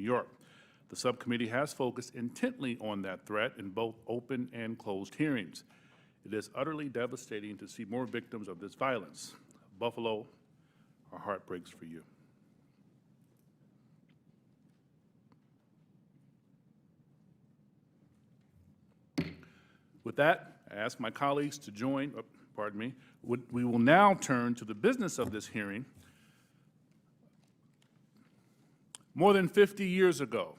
York. The subcommittee has focused intently on that threat in both open and closed hearings. It is utterly devastating to see more victims of this violence. Buffalo, our heart breaks for you. With that, I ask my colleagues to join, pardon me, we will now turn to the business of this hearing. More than 50 years ago,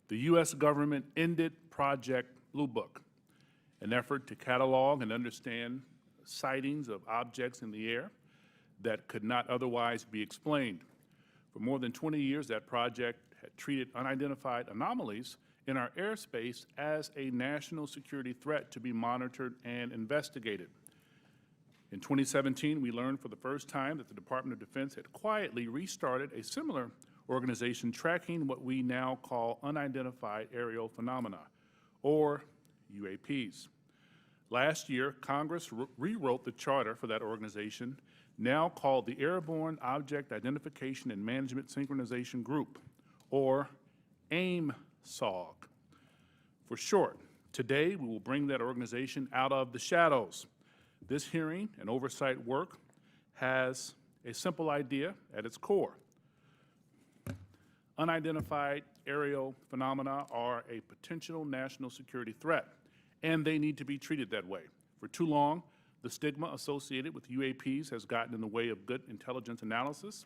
the U.S. government ended Project Blue Book, an effort to catalog and understand sightings of objects in the air that could not otherwise be explained. For more than 20 years, that project had treated unidentified anomalies in our airspace as a national security threat to be monitored and investigated. In 2017, we learned for the first time that the Department of Defense had quietly restarted a similar organization tracking what we now call unidentified aerial phenomena, or UAPs. Last year, Congress rewrote the charter for that organization, now called the Airborne Object Identification and Management Synchronization Group, or AIM-SOG. For short, today we will bring that organization out of the shadows. This hearing and oversight work has a simple idea at its core. Unidentified aerial phenomena are a potential national security threat, and they need to be treated that way. For too long, the stigma associated with UAPs has gotten in the way of good intelligence analysis.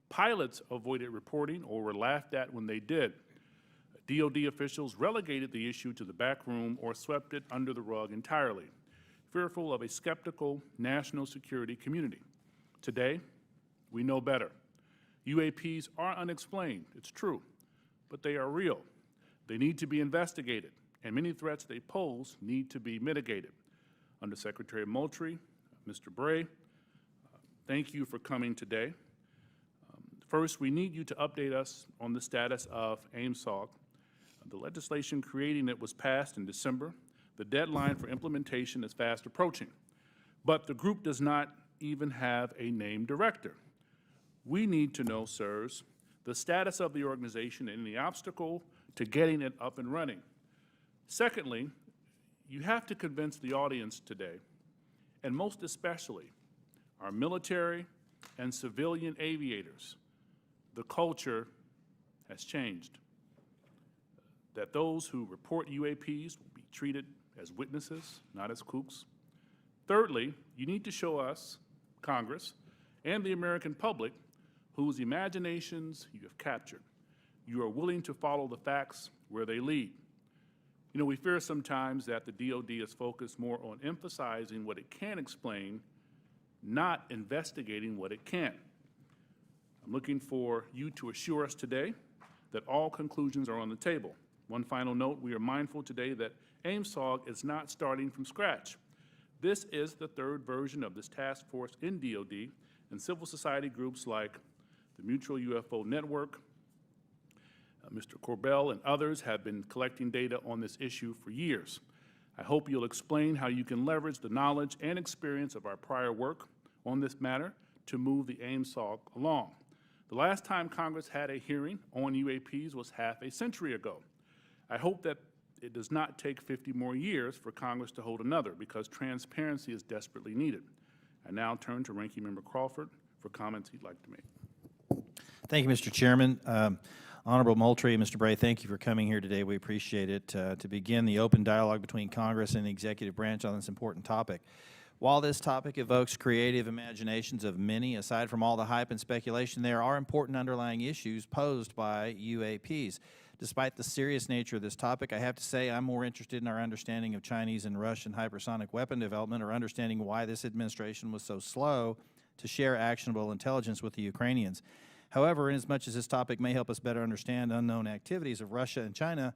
Pilots avoided reporting or were laughed at when they did. DoD officials relegated the issue to the back room or swept it under the rug entirely, fearful of a skeptical national security community. Today, we know better. UAPs are unexplained, it's true, but they are real. They need to be investigated, and many threats they pose need to be mitigated. Undersecretary Moultrie, Mr. Bray, thank you for coming today. First, we need you to update us on the status of AIM-SOG. The legislation creating it was passed in December. The deadline for implementation is fast approaching, but the group does not even have a named director. We need to know, sirs, the status of the organization and the obstacle to getting it up and running. Secondly, you have to convince the audience today, and most especially our military and civilian aviators, the culture has changed. That those who report UAPs will be treated as witnesses, not as kooks. Thirdly, you need to show us, Congress, and the American public whose imaginations you have captured. You are willing to follow the facts where they lead. You know, we fear sometimes that the DoD is focused more on emphasizing what it can explain, not investigating what it can't. I'm looking for you to assure us today that all conclusions are on the table. One final note, we are mindful today that AIM-SOG is not starting from scratch. This is the third version of this task force in DoD, and civil society groups like the Mutual UFO Network, Mr. Corbell and others have been collecting data on this issue for years. I hope you'll explain how you can leverage the knowledge and experience of our prior work on this matter to move the AIM-SOG along. The last time Congress had a hearing on UAPs was half a century ago. I hope that it does not take 50 more years for Congress to hold another, because transparency is desperately needed. I now turn to Ranking Member Crawford for comments he'd like to make. Thank you, Mr. Chairman. Honorable Moultrie and Mr. Bray, thank you for coming here today. We appreciate it. To begin the open dialogue between Congress and the executive branch on this important topic. While this topic evokes creative imaginations of many, aside from all the hype and speculation, there are important underlying issues posed by UAPs. Despite the serious nature of this topic, I have to say I'm more interested in our understanding of Chinese and Russian hypersonic weapon development, or understanding why this administration was so slow to share actionable intelligence with the Ukrainians. However, inasmuch as this topic may help us better understand unknown activities of Russia and China,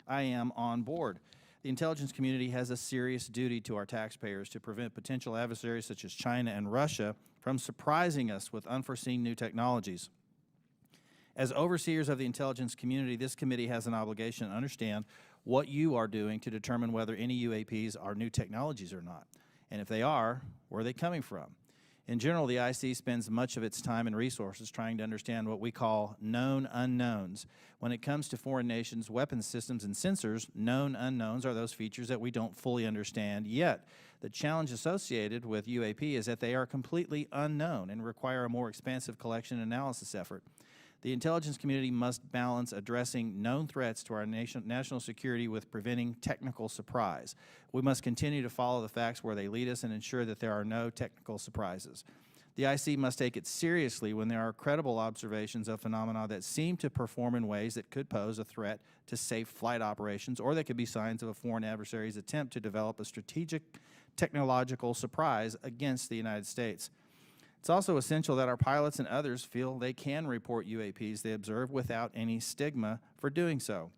I am on board. The intelligence community has a serious duty to our taxpayers to prevent potential adversaries such as China and Russia from surprising us with unforeseen new technologies. As overseers of the intelligence community, this committee has an obligation to understand what you are doing to determine whether any UAPs are new technologies or not, and if they are, where are they coming from? In general, the IC spends much of its time and resources trying to understand what we call known unknowns. When it comes to foreign nations' weapons systems and sensors, known unknowns are those features that we don't fully understand yet. The challenge associated with UAP is that they are completely unknown and require a more expansive collection and analysis effort. The intelligence community must balance addressing known threats to our national security with preventing technical surprise. We must continue to follow the facts where they lead us and ensure that there are no technical surprises. The IC must take it seriously when there are credible observations of phenomena that seem to perform in ways that could pose a threat to safe flight operations, or that could be signs of a foreign adversary's attempt to develop a strategic technological surprise against the United States. It's also essential that our pilots and others feel they can report UAPs they observe without any stigma for doing so.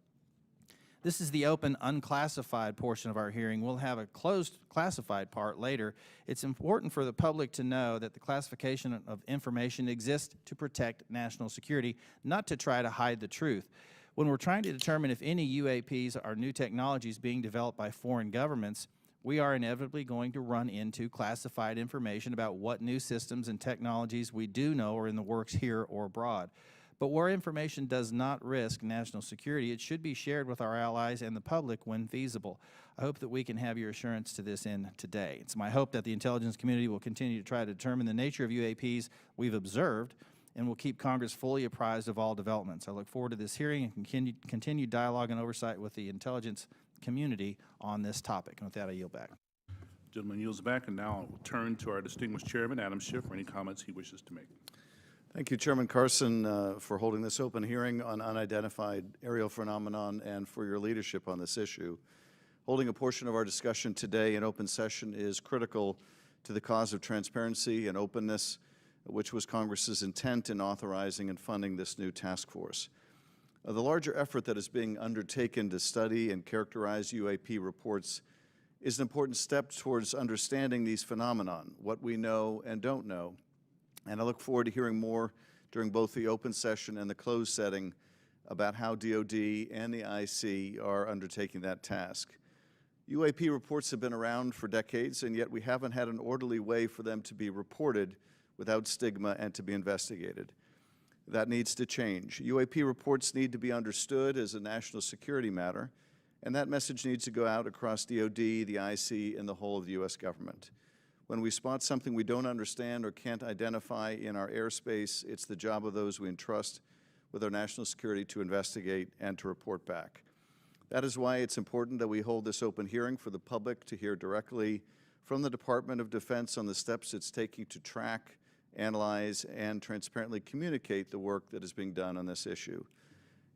This is the open, unclassified portion of our hearing. We'll have a closed, classified part later. It's important for the public to know that the classification of information exists to protect national security, not to try to hide the truth. When we're trying to determine if any UAPs are new technologies being developed by foreign governments, we are inevitably going to run into classified information about what new systems and technologies we do know are in the works here or abroad. But where information does not risk national security, it should be shared with our allies and the public when feasible. I hope that we can have your assurance to this end today. It's my hope that the intelligence community will continue to try to determine the nature of UAPs we've observed and will keep Congress fully apprised of all developments. I look forward to this hearing and continued dialogue and oversight with the intelligence community on this topic. And with that, I yield back. Gentleman yields back, and now we'll turn to our distinguished chairman, Adam Schiff, for any comments he wishes to make. Thank you, Chairman Carson, for holding this open hearing on unidentified aerial phenomenon and for your leadership on this issue. Holding a portion of our discussion today in open session is critical to the cause of transparency and openness, which was Congress's intent in authorizing and funding this new task force. The larger effort that is being undertaken to study and characterize UAP reports is an important step towards understanding these phenomenon, what we know and don't know. And I look forward to hearing more during both the open session and the closed setting about how DoD and the IC are undertaking that task. UAP reports have been around for decades, and yet we haven't had an orderly way for them to be reported without stigma and to be investigated. That needs to change. UAP reports need to be understood as a national security matter, and that message needs to go out across DoD, the IC, and the whole of the U.S. government. When we spot something we don't understand or can't identify in our airspace, it's the job of those we entrust with our national security to investigate and to report back. That is why it's important that we hold this open hearing for the public to hear directly from the Department of Defense on the steps it's taking to track, analyze, and transparently communicate the work that is being done on this issue.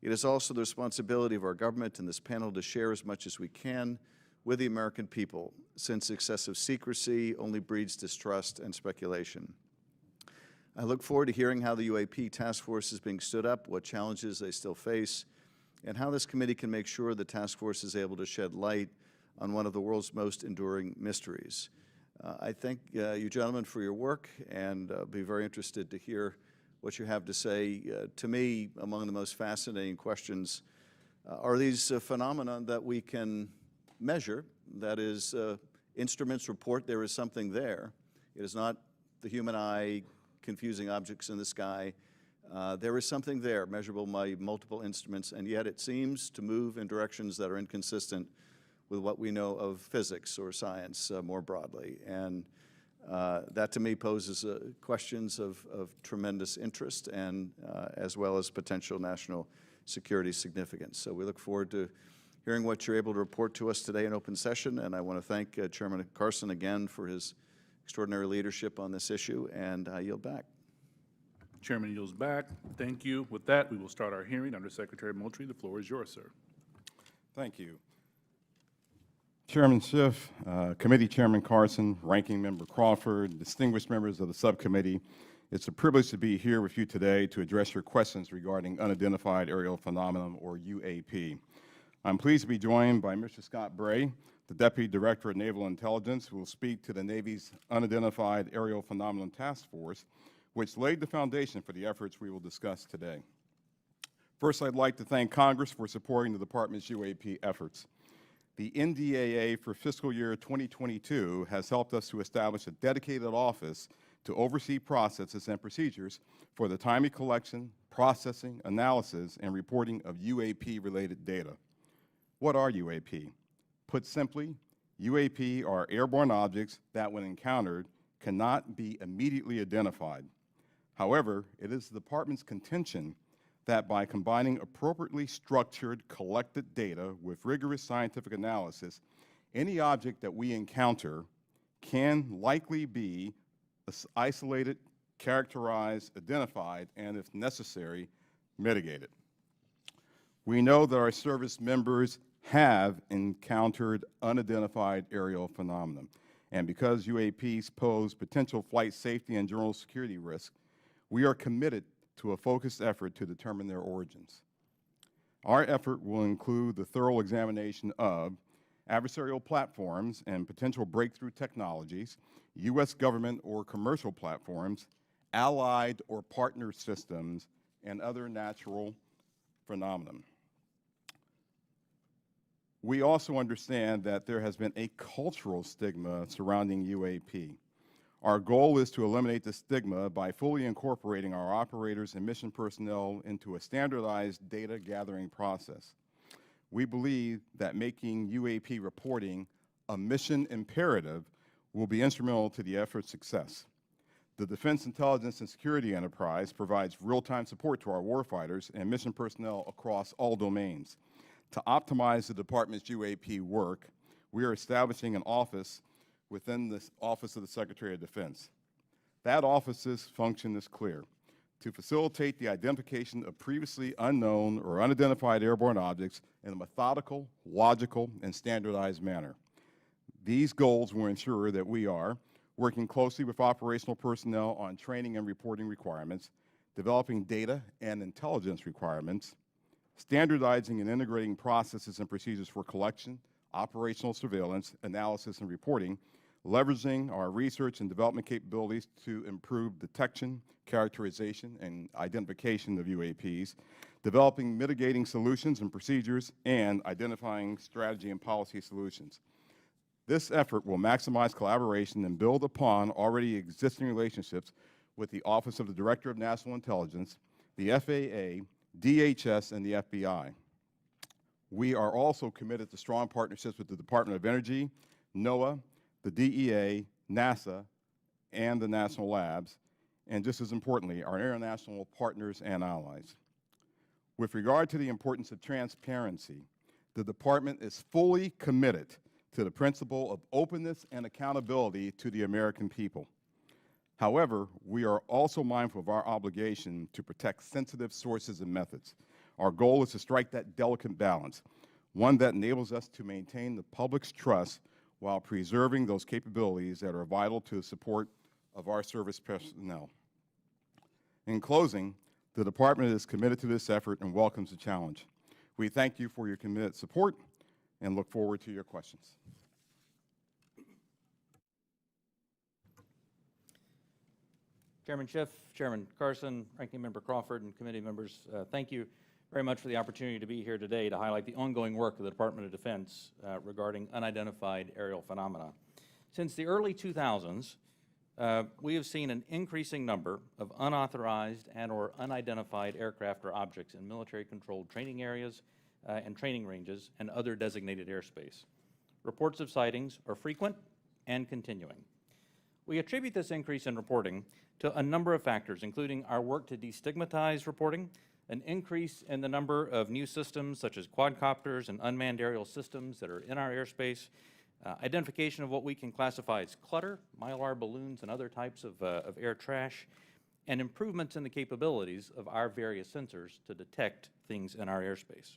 It is also the responsibility of our government and this panel to share as much as we can with the American people, since excessive secrecy only breeds distrust and speculation. I look forward to hearing how the UAP task force is being stood up, what challenges they still face, and how this committee can make sure the task force is able to shed light on one of the world's most enduring mysteries. I thank you gentlemen for your work, and be very interested to hear what you have to say. To me, among the most fascinating questions are these phenomena that we can measure. That is, instruments report there is something there. It is not the human eye confusing objects in the sky. There is something there, measurable by multiple instruments, and yet it seems to move in directions that are inconsistent with what we know of physics or science more broadly. And that to me poses questions of tremendous interest and as well as potential national security significance. So we look forward to hearing what you're able to report to us today in open session, and I want to thank Chairman Carson again for his extraordinary leadership on this issue, and I yield back. Chairman yields back. Thank you. With that, we will start our hearing. Under Secretary Moultrie, the floor is yours, sir. Thank you. Chairman Schiff, Committee Chairman Carson, Ranking Member Crawford, distinguished members of the subcommittee, it's a privilege to be here with you today to address your questions regarding unidentified aerial phenomenon, or UAP. I'm pleased to be joined by Mr. Scott Bray, the Deputy Director of Naval Intelligence, who will speak to the Navy's Unidentified Aerial Phenomenon Task Force, which laid the foundation for the efforts we will discuss today. First, I'd like to thank Congress for supporting the Department's UAP efforts. The NDAA for fiscal year 2022 has helped us to establish a dedicated office to oversee processes and procedures for the timely collection, processing, analysis, and reporting of UAP-related data. What are UAP? Put simply, UAP are airborne objects that, when encountered, cannot be immediately identified. However, it is the Department's contention that by combining appropriately structured collected data with rigorous scientific analysis, any object that we encounter can likely be isolated, characterized, identified, and if necessary, mitigated. We know that our service members have encountered unidentified aerial phenomena, and because UAPs pose potential flight safety and general security risks, we are committed to a focused effort to determine their origins. Our effort will include the thorough examination of adversarial platforms and potential breakthrough technologies, U.S. government or commercial platforms, allied or partner systems, and other natural phenomena. We also understand that there has been a cultural stigma surrounding UAP. Our goal is to eliminate the stigma by fully incorporating our operators and mission personnel into a standardized data gathering process. We believe that making UAP reporting a mission imperative will be instrumental to the effort's success. The Defense Intelligence and Security Enterprise provides real-time support to our warfighters and mission personnel across all domains. To optimize the Department's UAP work, we are establishing an office within the Office of the Secretary of Defense. That office's function is clear: to facilitate the identification of previously unknown or unidentified airborne objects in a methodical, logical, and standardized manner. These goals will ensure that we are working closely with operational personnel on training and reporting requirements, developing data and intelligence requirements, standardizing and integrating processes and procedures for collection, operational surveillance, analysis, and reporting, leveraging our research and development capabilities to improve detection, characterization, and identification of UAPs, developing mitigating solutions and procedures, and identifying strategy and policy solutions. This effort will maximize collaboration and build upon already existing relationships with the Office of the Director of National Intelligence, the FAA, DHS, and the FBI. We are also committed to strong partnerships with the Department of Energy, NOAA, the DEA, NASA, and the national labs, and just as importantly, our international partners and allies. With regard to the importance of transparency, the Department is fully committed to the principle of openness and accountability to the American people. However, we are also mindful of our obligation to protect sensitive sources and methods. Our goal is to strike that delicate balance, one that enables us to maintain the public's trust while preserving those capabilities that are vital to the support of our service personnel. In closing, the Department is committed to this effort and welcomes the challenge. We thank you for your committed support and look forward to your questions. Chairman Schiff, Chairman Carson, Ranking Member Crawford, and committee members, thank you very much for the opportunity to be here today to highlight the ongoing work of the Department of Defense regarding unidentified aerial phenomena. Since the early 2000s, we have seen an increasing number of unauthorized and or unidentified aircraft or objects in military-controlled training areas and training ranges and other designated airspace. Reports of sightings are frequent and continuing. We attribute this increase in reporting to a number of factors, including our work to destigmatize reporting, an increase in the number of new systems such as quadcopters and unmanned aerial systems that are in our airspace, identification of what we can classify as clutter, mylar balloons and other types of air trash, and improvements in the capabilities of our various sensors to detect things in our airspace.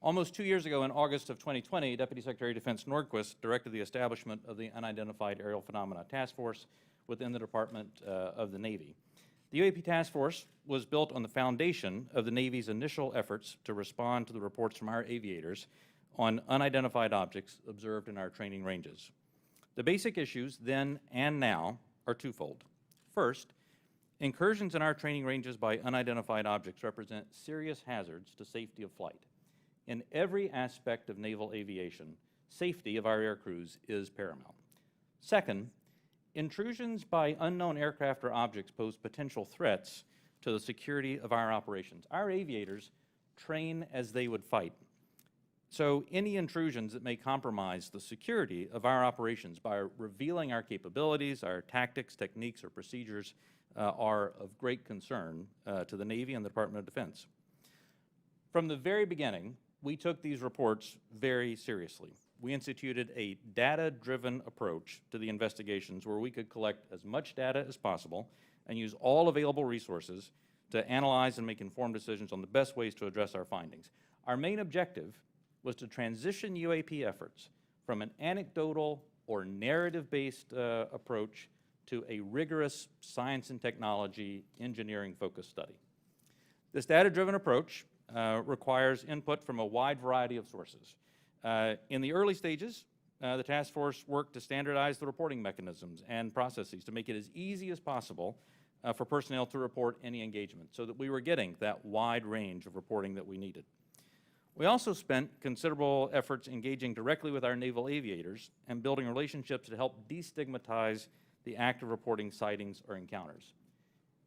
Almost 2 years ago, in August of 2020, Deputy Secretary of Defense Nordquist directed the establishment of the Unidentified Aerial Phenomena Task Force within the Department of the Navy. The UAP Task Force was built on the foundation of the Navy's initial efforts to respond to the reports from our aviators on unidentified objects observed in our training ranges. The basic issues then and now are twofold. First, incursions in our training ranges by unidentified objects represent serious hazards to safety of flight. In every aspect of naval aviation, safety of our air crews is paramount. Second, Intrusions by unknown aircraft or objects pose potential threats to the security of our operations. Our aviators train as they would fight. So any intrusions that may compromise the security of our operations by revealing our capabilities, our tactics, techniques, or procedures are of great concern to the Navy and the Department of Defense. From the very beginning, we took these reports very seriously. We instituted a data-driven approach to the investigations where we could collect as much data as possible and use all available resources to analyze and make informed decisions on the best ways to address our findings. Our main objective was to transition UAP efforts from an anecdotal or narrative-based approach to a rigorous science and technology engineering-focused study. This data-driven approach requires input from a wide variety of sources. In the early stages, the task force worked to standardize the reporting mechanisms and processes to make it as easy as possible for personnel to report any engagement so that we were getting that wide range of reporting that we needed. We also spent considerable efforts engaging directly with our naval aviators and building relationships to help destigmatize the act of reporting sightings or encounters.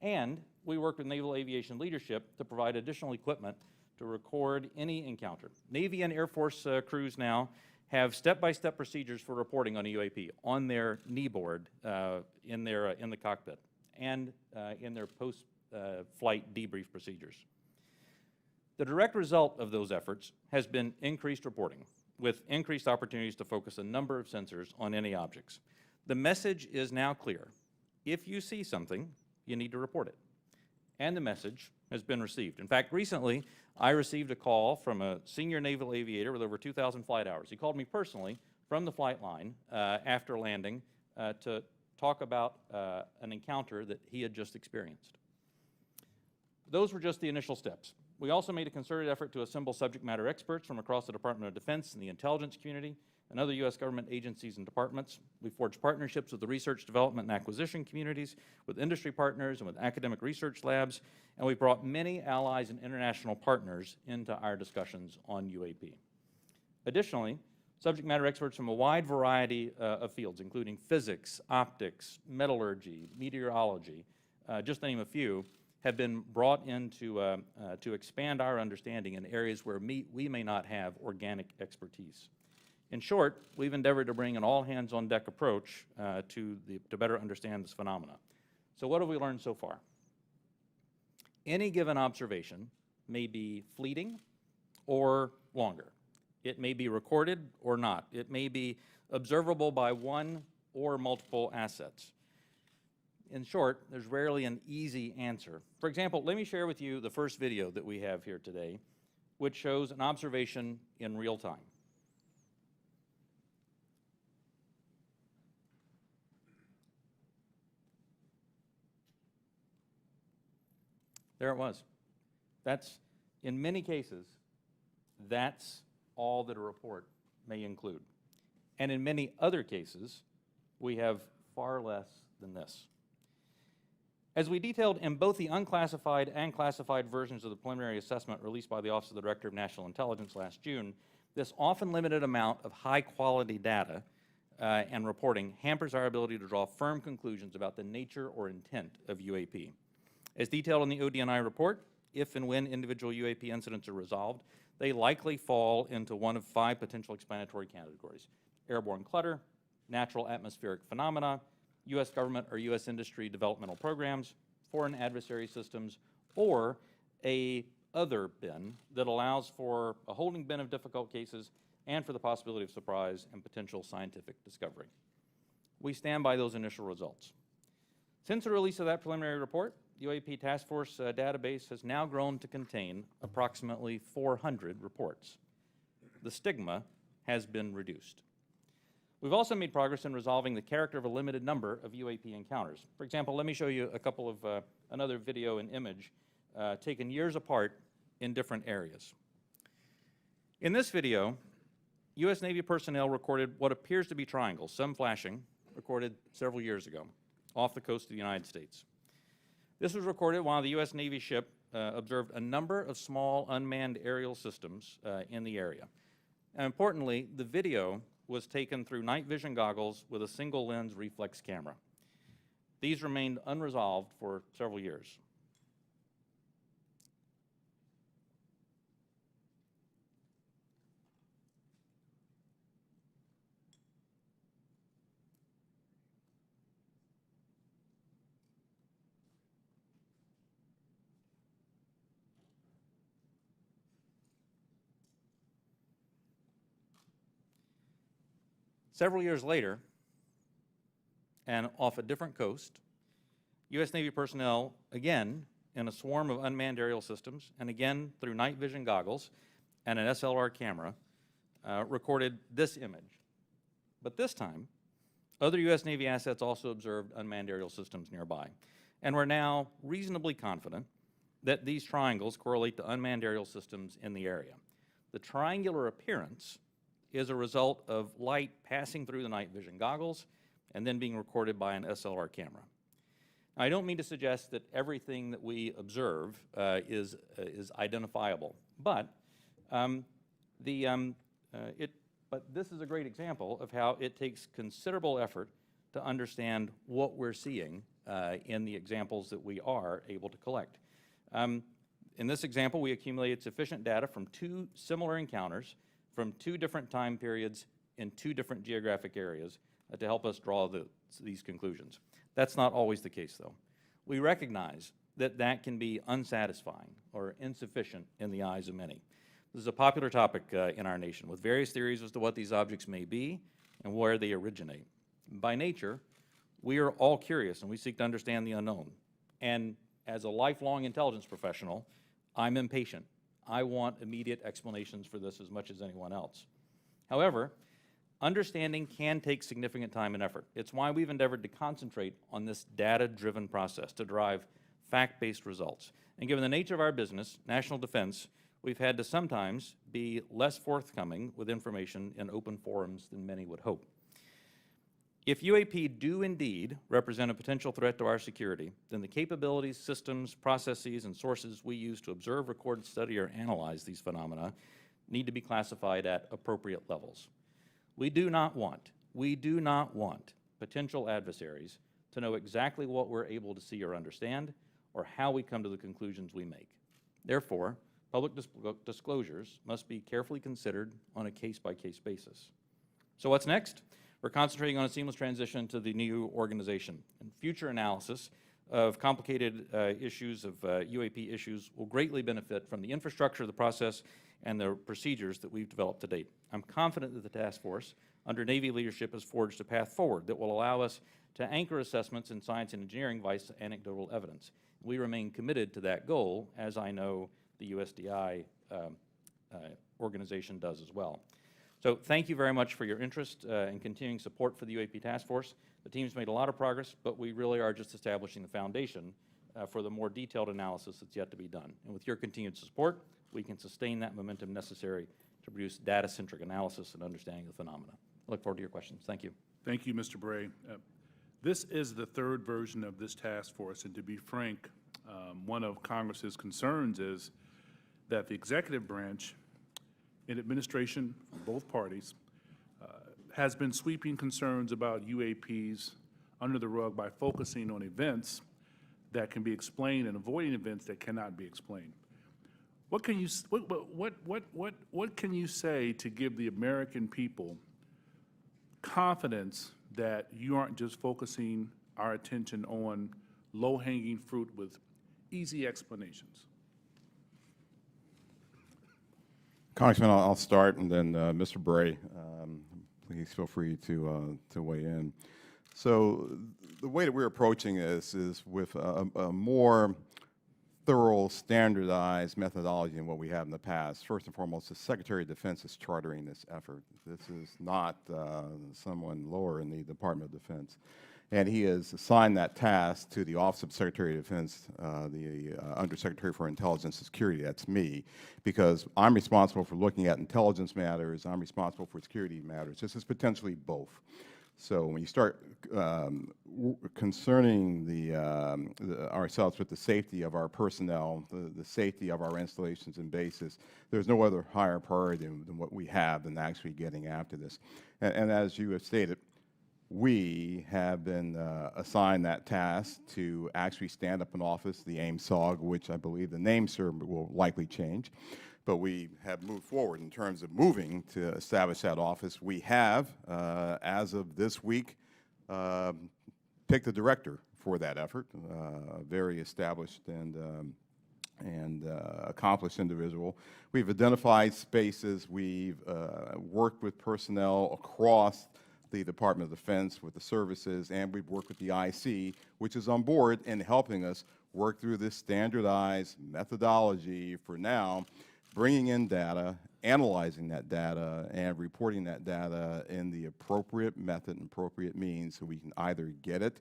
And we worked with naval aviation leadership to provide additional equipment to record any encounter. Navy and Air Force crews now have step-by-step procedures for reporting on a UAP on their knee board in the cockpit and in their post-flight debrief procedures. The direct result of those efforts has been increased reporting, with increased opportunities to focus a number of sensors on any objects. The message is now clear. If you see something, you need to report it. And the message has been received. In fact, recently, I received a call from a senior naval aviator with over 2,000 flight hours. He called me personally from the flight line after landing to talk about an encounter that he had just experienced. Those were just the initial steps. We also made a concerted effort to assemble subject matter experts from across the Department of Defense and the intelligence community and other U.S. government agencies and departments. We forged partnerships with the research, development, and acquisition communities, with industry partners, and with academic research labs, and we brought many allies and international partners into our discussions on UAP. Additionally, subject matter experts from a wide variety of fields, including physics, optics, metallurgy, meteorology, just to name a few, have been brought in to expand our understanding in areas where we may not have organic expertise. In short, we've endeavored to bring an all-hands-on-deck approach to better understand this phenomena. So what have we learned so far? Any given observation may be fleeting or longer. It may be recorded or not. It may be observable by one or multiple assets. In short, there's rarely an easy answer. For example, let me share with you the first video that we have here today, which shows an observation in real time. There it was. That's, in many cases, that's all that a report may include. And in many other cases, we have far less than this. As we detailed in both the unclassified and classified versions of the preliminary assessment released by the Office of the Director of National Intelligence last June, this often limited amount of high-quality data and reporting hampers our ability to draw firm conclusions about the nature or intent of UAP. As detailed in the ODNI report, if and when individual UAP incidents are resolved, they likely fall into one of 5 potential explanatory categories: airborne clutter, natural atmospheric phenomena, U.S. government or U.S. industry developmental programs, foreign adversary systems, or a other bin that allows for a holding bin of difficult cases and for the possibility of surprise and potential scientific discovery. We stand by those initial results. Since the release of that preliminary report, the UAP Task Force database has now grown to contain approximately 400 reports. The stigma has been reduced. We've also made progress in resolving the character of a limited number of UAP encounters. For example, let me show you a couple of another video and image taken years apart in different areas. In this video, U.S. Navy personnel recorded what appears to be triangles, some flashing, recorded several years ago, off the coast of the United States. This was recorded while the U.S. Navy ship observed a number of small unmanned aerial systems in the area. And importantly, the video was taken through night vision goggles with a single lens reflex camera. These remained unresolved for several years. Several years later, and off a different coast, U.S. Navy personnel, again in a swarm of unmanned aerial systems, and again through night vision goggles and an SLR camera, recorded this image. But this time, other U.S. Navy assets also observed unmanned aerial systems nearby. And we're now reasonably confident that these triangles correlate to unmanned aerial systems in the area. The triangular appearance is a result of light passing through the night vision goggles and then being recorded by an SLR camera. Now, I don't mean to suggest that everything that we observe is identifiable, but this is a great example of how it takes considerable effort to understand what we're seeing in the examples that we are able to collect. In this example, we accumulated sufficient data from 2 similar encounters from 2 different time periods in 2 different geographic areas to help us draw these conclusions. That's not always the case, though. We recognize that that can be unsatisfying or insufficient in the eyes of many. This is a popular topic in our nation, with various theories as to what these objects may be and where they originate. By nature, we are all curious and we seek to understand the unknown. And as a lifelong intelligence professional, I'm impatient. I want immediate explanations for this as much as anyone else. However, understanding can take significant time and effort. It's why we've endeavored to concentrate on this data-driven process to derive fact-based results. And given the nature of our business, national defense, we've had to sometimes be less forthcoming with information in open forums than many would hope. If UAP do indeed represent a potential threat to our security, then the capabilities, systems, processes, and sources we use to observe, record, study, or analyze these phenomena need to be classified at appropriate levels. We do not want potential adversaries to know exactly what we're able to see or understand, or how we come to the conclusions we make. Therefore, public disclosures must be carefully considered on a case-by-case basis. So what's next? We're concentrating on a seamless transition to the new organization, and future analysis of complicated issues of UAP issues will greatly benefit from the infrastructure, the process, and the procedures that we've developed to date. I'm confident that the task force under Navy leadership has forged a path forward that will allow us to anchor assessments in science and engineering by anecdotal evidence. We remain committed to that goal, as I know the USDI organization does as well. So thank you very much for your interest and continuing support for the UAP Task Force. The team's made a lot of progress, but we really are just establishing the foundation for the more detailed analysis that's yet to be done. And with your continued support, we can sustain that momentum necessary to produce data-centric analysis and understanding of the phenomena. I look forward to your questions. Thank you. Thank you, Mr. Bray. This is the 3rd version of this task force, and to be frank, one of Congress's concerns is that the executive branch in administration from both parties has been sweeping concerns about UAPs under the rug by focusing on events that can be explained and avoiding events that cannot be explained. What can you say to give the American people confidence that you aren't just focusing our attention on low-hanging fruit with easy explanations? Congressman, I'll start, and then Mr. Bray, please feel free to weigh in. So the way that we're approaching this is with a more thorough, standardized methodology than what we have in the past. First and foremost, the Secretary of Defense is chartering this effort. This is not someone lower in the Department of Defense. And he has assigned that task to the Office of Secretary of Defense, the Undersecretary for Intelligence and Security, that's me, because I'm responsible for looking at intelligence matters, I'm responsible for security matters. This is potentially both. So when you start concerning ourselves with the safety of our personnel, the safety of our installations and bases, there's no other higher priority than what we have than actually getting after this. And as you have stated, we have been assigned that task to actually stand up an office, the AIM-SOG, which I believe the name, sir, will likely change. But we have moved forward in terms of moving to establish that office. We have, as of this week, picked a director for that effort, a very established and accomplished individual. We've identified spaces. We've worked with personnel across the Department of Defense with the services, and we've worked with the IC, which is on board in helping us work through this standardized methodology for now, bringing in data, analyzing that data, and reporting that data in the appropriate method and appropriate means so we can either get it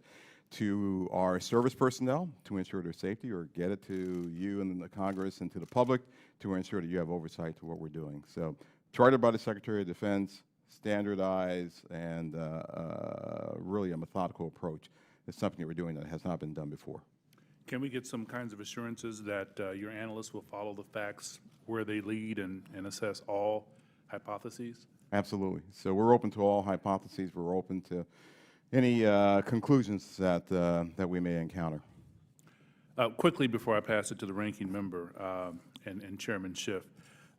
to our service personnel to ensure their safety, or get it to you and the Congress and to the public to ensure that you have oversight to what we're doing. So, chartered by the Secretary of Defense, standardized, and really a methodical approach. It's something that we're doing that has not been done before. Can we get some kinds of assurances that your analysts will follow the facts where they lead and assess all hypotheses? Absolutely. So we're open to all hypotheses. We're open to any conclusions that, that we may encounter. Quickly, before I pass it to the ranking member and Chairman Schiff,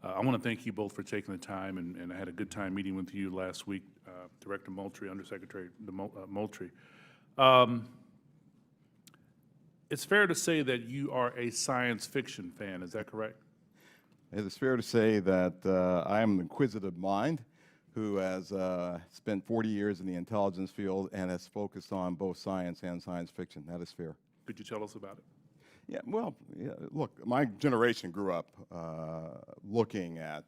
I want to thank you both for taking the time, and I had a good time meeting with you last week, Director Moultrie, Undersecretary Moultrie. It's fair to say that you are a science fiction fan, is that correct? It is fair to say that I am an inquisitive mind who has spent 40 years in the intelligence field and has focused on both science and science fiction. That is fair. Could you tell us about it? Yeah, well, yeah, look, my generation grew up looking at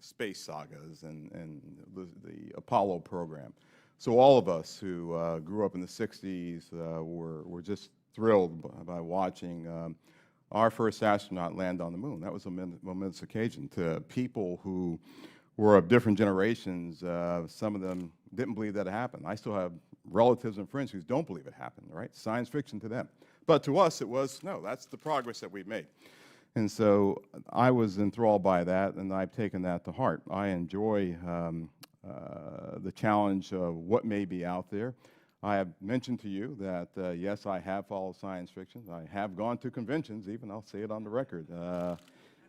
space sagas and the Apollo program. So all of us who grew up in the 60s were just thrilled by watching our first astronaut land on the moon. That was a momentous occasion to people who were of different generations. Some of them didn't believe that it happened. I still have relatives and friends who don't believe it happened, right? Science fiction to them. But to us, it was, no, that's the progress that we've made. And so I was enthralled by that, and I've taken that to heart. I enjoy the challenge of what may be out there. I have mentioned to you that, yes, I have followed science fiction. I have gone to conventions, even. I'll say it on the record.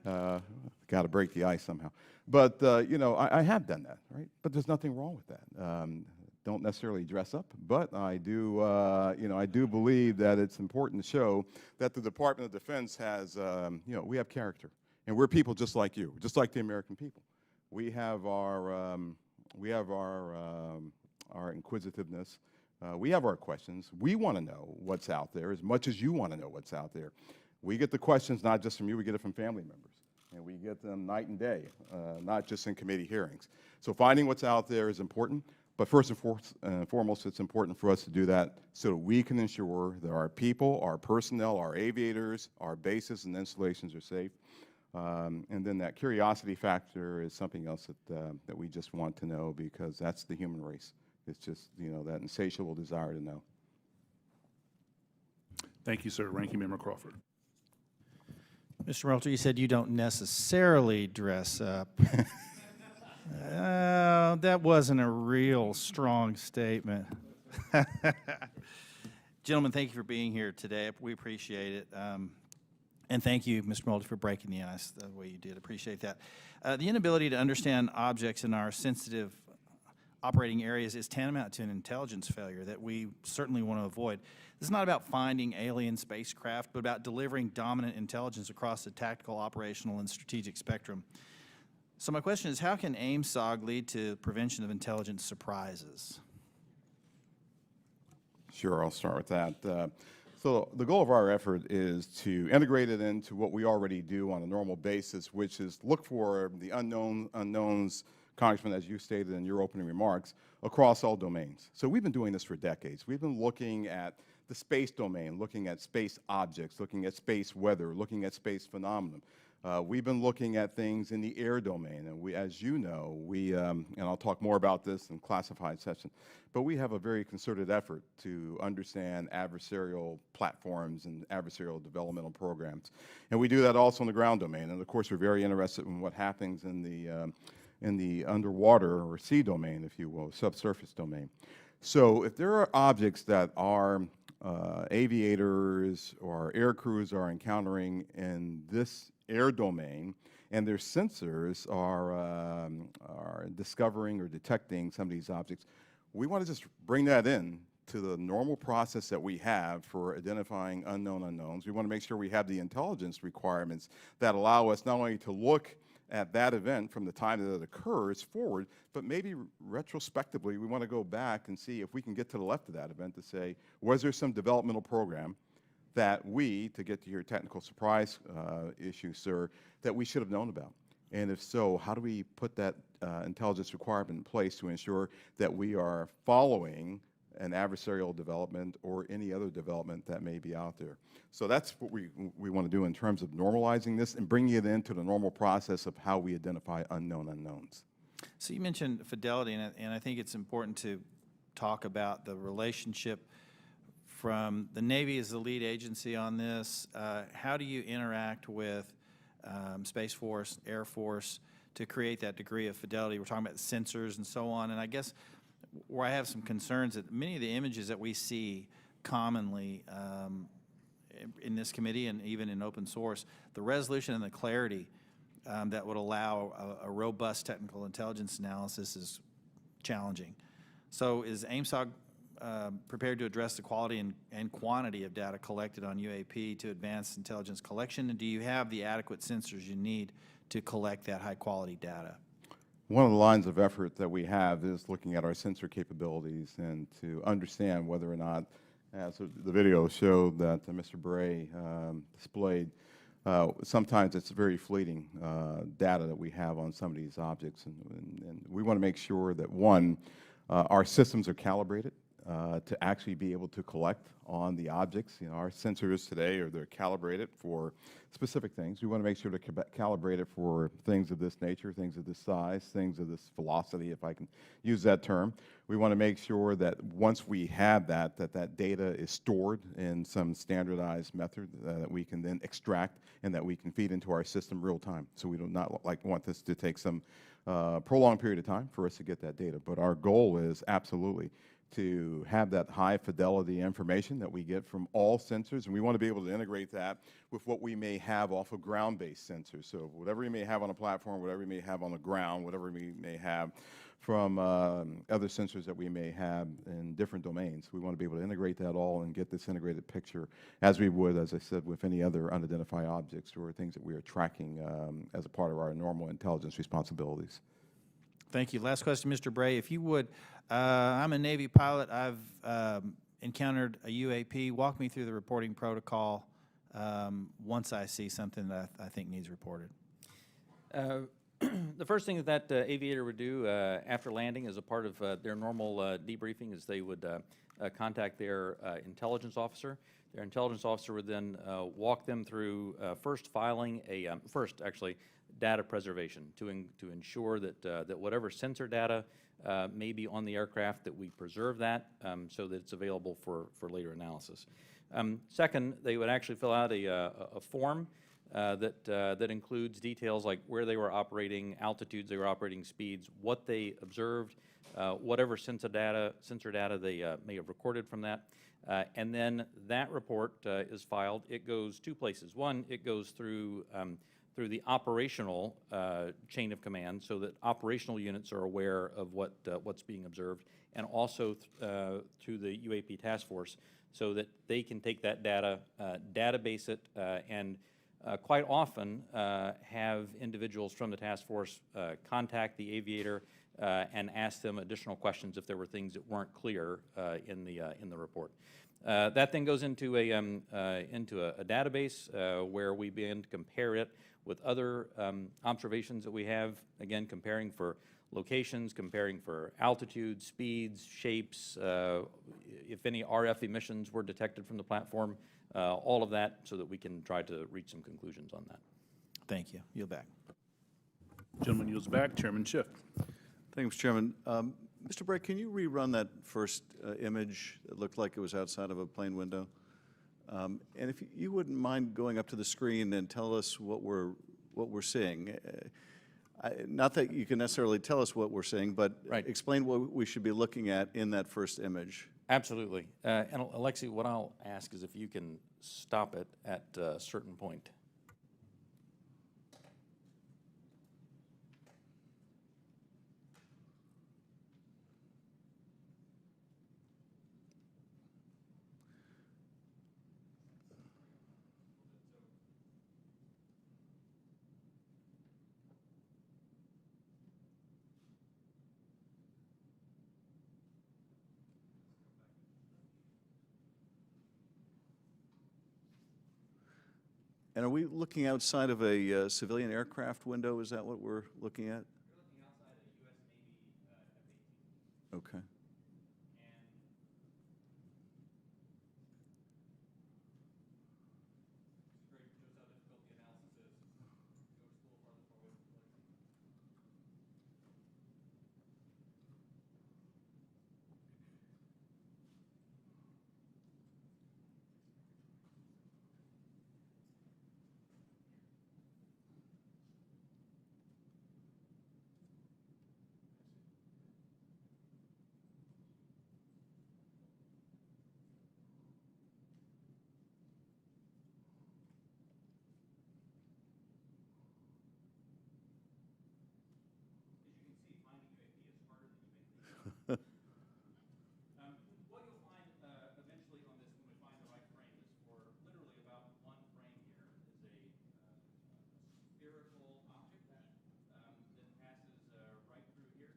Got to break the ice somehow. But, you know, I have done that, right? But there's nothing wrong with that. Don't necessarily dress up, but I do, you know, I do believe that it's important to show that the Department of Defense has, you know, we have character, and we're people just like you, just like the American people. We have our inquisitiveness. We have our questions. We want to know what's out there as much as you want to know what's out there. We get the questions not just from you, we get it from family members. And we get them night and day, not just in committee hearings. So finding what's out there is important, but first and foremost, it's important for us to do that so that we can ensure that our people, our personnel, our aviators, our bases and installations are safe. And then that curiosity factor is something else that we just want to know, because that's the human race. It's just, you know, that insatiable desire to know. Thank you, sir. Ranking Member Crawford. Mr. Moultrie, you said you don't necessarily dress up. That wasn't a real strong statement. Gentlemen, thank you for being here today. We appreciate it. And thank you, Mr. Moultrie, for breaking the ice the way you did. Appreciate that. The inability to understand objects in our sensitive operating areas is tantamount to an intelligence failure that we certainly want to avoid. This is not about finding alien spacecraft, but about delivering dominant intelligence across the tactical, operational, and strategic spectrum. So my question is, how can AIM-SOG lead to prevention of intelligence surprises? Sure, I'll start with that. So the goal of our effort is to integrate it into what we already do on a normal basis, which is look for the unknowns, Congressman, as you stated in your opening remarks, across all domains. So we've been doing this for decades. We've been looking at the space domain, looking at space objects, looking at space weather, looking at space phenomenon. We've been looking at things in the air domain, and we, as you know, and I'll talk more about this in classified session, but we have a very concerted effort to understand adversarial platforms and adversarial developmental programs. And we do that also in the ground domain. And of course, we're very interested in what happens in the underwater or sea domain, if you will, subsurface domain. So if there are objects that our aviators or air crews are encountering in this air domain, and their sensors are discovering or detecting some of these objects, we want to just bring that in to the normal process that we have for identifying unknown unknowns. We want to make sure we have the intelligence requirements that allow us not only to look at that event from the time that it occurs forward, but maybe retrospectively we want to go back and see if we can get to the left of that event to say, was there some developmental program that we, to get to your technical surprise issue, sir, that we should have known about? And if so, how do we put that intelligence requirement in place to ensure that we are following an adversarial development or any other development that may be out there? So that's what we want to do in terms of normalizing this and bringing it into the normal process of how we identify unknown unknowns. So you mentioned fidelity, and I think it's important to talk about the relationship from the Navy as the lead agency on this. How do you interact with Space Force, Air Force to create that degree of fidelity? We're talking about sensors and so on, and I guess where I have some concerns that many of the images that we see commonly in this committee and even in open source, the resolution and the clarity that would allow a robust technical intelligence analysis is challenging. So is AIMSOC prepared to address the quality and quantity of data collected on UAP to advance intelligence collection? And do you have the adequate sensors you need to collect that high-quality data? One of the lines of effort that we have is looking at our sensor capabilities and to understand whether or not, as the video showed that Mr. Bray displayed, sometimes it's very fleeting data that we have on some of these objects. And we want to make sure that, one, our systems are calibrated to actually be able to collect on the objects. You know, our sensors today they're calibrated for specific things. We want to make sure they're calibrated for things of this nature, things of this size, things of this velocity, if I can use that term. We want to make sure that once we have that data is stored in some standardized method that we can then extract and that we can feed into our system real time. So we do not want this to take some prolonged period of time for us to get that data. But our goal is absolutely to have that high fidelity information that we get from all sensors, and we want to be able to integrate that with what we may have off of ground-based sensors. So whatever we may have on a platform, whatever we may have on the ground, whatever we may have from other sensors that we may have in different domains, we want to be able to integrate that all and get this integrated picture as we would, as I said, with any other unidentified objects or things that we are tracking as a part of our normal intelligence responsibilities. Thank you. Last question, Mr. Bray, if you would. I'm a Navy pilot. I've encountered a UAP. Walk me through the reporting protocol once I see something that I think needs reported. The first thing that aviator would do after landing as a part of their normal debriefing is they would contact their intelligence officer. Their intelligence officer would then walk them through first filing a, data preservation to ensure that, that whatever sensor data may be on the aircraft, that we preserve that so that it's available for later analysis. Second, they would actually fill out a form that includes details like where they were operating, altitudes they were operating, speeds, what they observed, whatever sensor data they may have recorded from that. And then that report is filed. It goes two places. One, it goes through the operational chain of command, so that operational units are aware of what's being observed, and also through the UAP task force, so that they can take that data, database it, and quite often have individuals from the task force contact the aviator and ask them additional questions if there were things that weren't clear in the report. That then goes into a database where we begin to compare it with other observations that we have, again, comparing for locations, comparing for altitudes, speeds, shapes, if any RF emissions were detected from the platform, all of that, so that we can try to reach some conclusions on that. Thank you. Yield back. Gentleman yields back. Chairman Schiff. Thank you, Mr. Chairman. Mr. Bray, can you rerun that first image that looked like it was outside of a plane window? And if you wouldn't mind going up to the screen and tell us what we're seeing. Not that you can necessarily tell us what we're seeing, but Right. explain what we should be looking at in that first image. Absolutely. And Alexi, what I'll ask is if you can stop it at a certain point. And are we looking outside of a civilian aircraft window? Is that what we're looking at? You're looking outside a U.S. Navy F-18. Okay. Great, shows how difficult the analysis is. Go just a little farther forward. What you'll find eventually on this, when we find the right frame, is for literally about one frame here is a spherical object that passes right through here,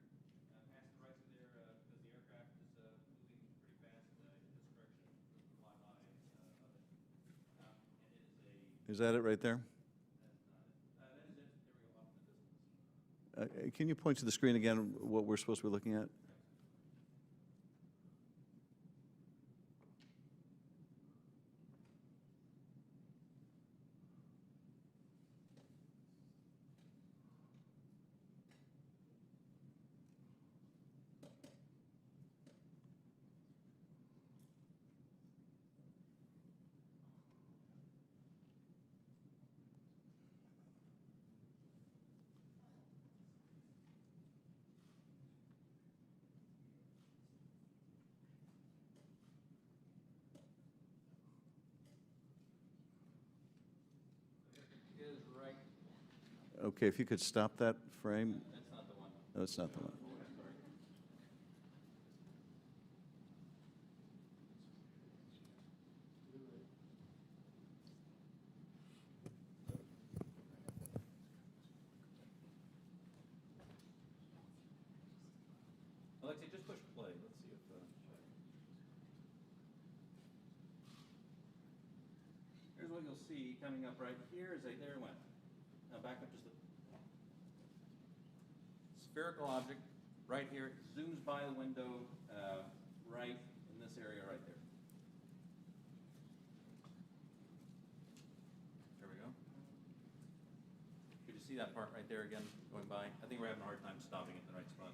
passes right through there because the aircraft is moving pretty fast in this direction with the flyby of it. And it is a, Is that it right there? that is it. There we go, off in the distance. Can you point to the screen again what we're supposed to be looking at? Is right. Okay, if you could stop that frame. That's not the one. No, it's not the one. Alexi, just push play. Let's see if. Here's what you'll see coming up right here is there it went. Now back up just a spherical object right here. It zooms by the window right in this area right there. There we go. Could you see that part right there again going by? I think we're having a hard time stopping it in the right spot.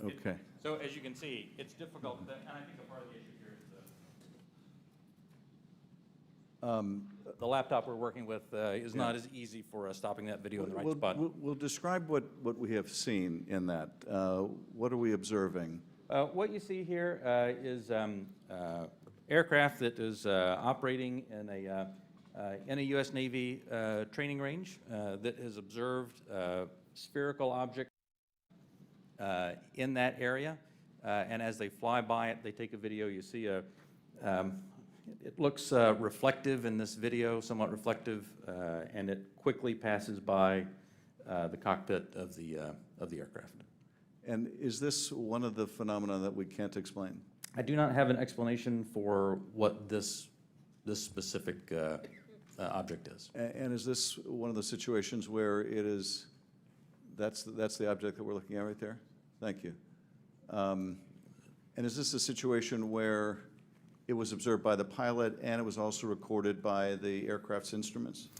Okay. So as you can see, it's difficult, and I think a part of the issue here is the laptop we're working with is not as easy for stopping that video in the right spot. We'll describe what we have seen in that. What are we observing? What you see here is aircraft that is operating in a U.S. Navy training range that has observed spherical object in that area, and as they fly by it, they take a video. You see it looks reflective in this video, somewhat reflective, and it quickly passes by the cockpit of the aircraft. And is this one of the phenomena that we can't explain? I do not have an explanation for what this specific object is. And is this one of the situations where it is, that's the object that we're looking at right there? Thank you. And is this a situation where it was observed by the pilot and it was also recorded by the aircraft's instruments?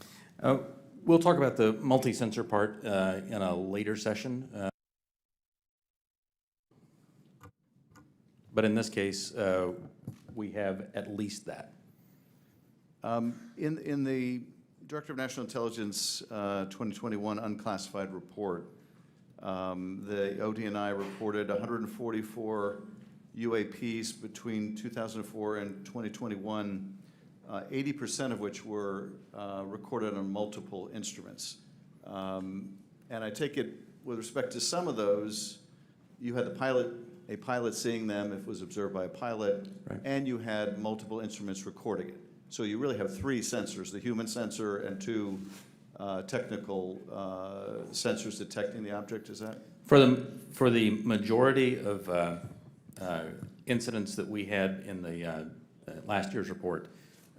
We'll talk about the multi-sensor part in a later session. But in this case, we have at least that. In the Director of National Intelligence 2021 unclassified report, the ODNI reported 144 UAPs between 2004 and 2021, 80% of which were recorded on multiple instruments. And I take it, with respect to some of those, you had a pilot seeing them if it was observed by a pilot, Right. and you had multiple instruments recording it. So you really have three sensors, the human sensor and two technical sensors detecting the object, is that? For the majority of incidents that we had in the last year's report,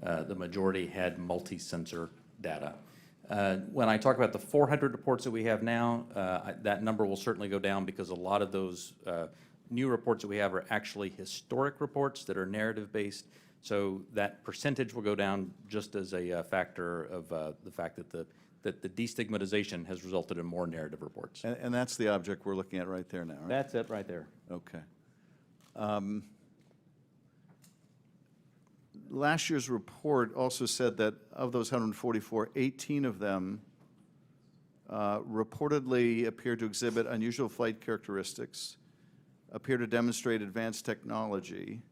the majority had multi-sensor data. When I talk about the 400 reports that we have now, that number will certainly go down because a lot of those new reports that we have are actually historic reports that are narrative-based. So that percentage will go down just as a factor of the fact that the destigmatization has resulted in more narrative reports. And that's the object we're looking at right there now, right? That's it right there. Okay. Last year's report also said that of those 144, 18 of them reportedly appear to exhibit unusual flight characteristics, appear to demonstrate advanced technology,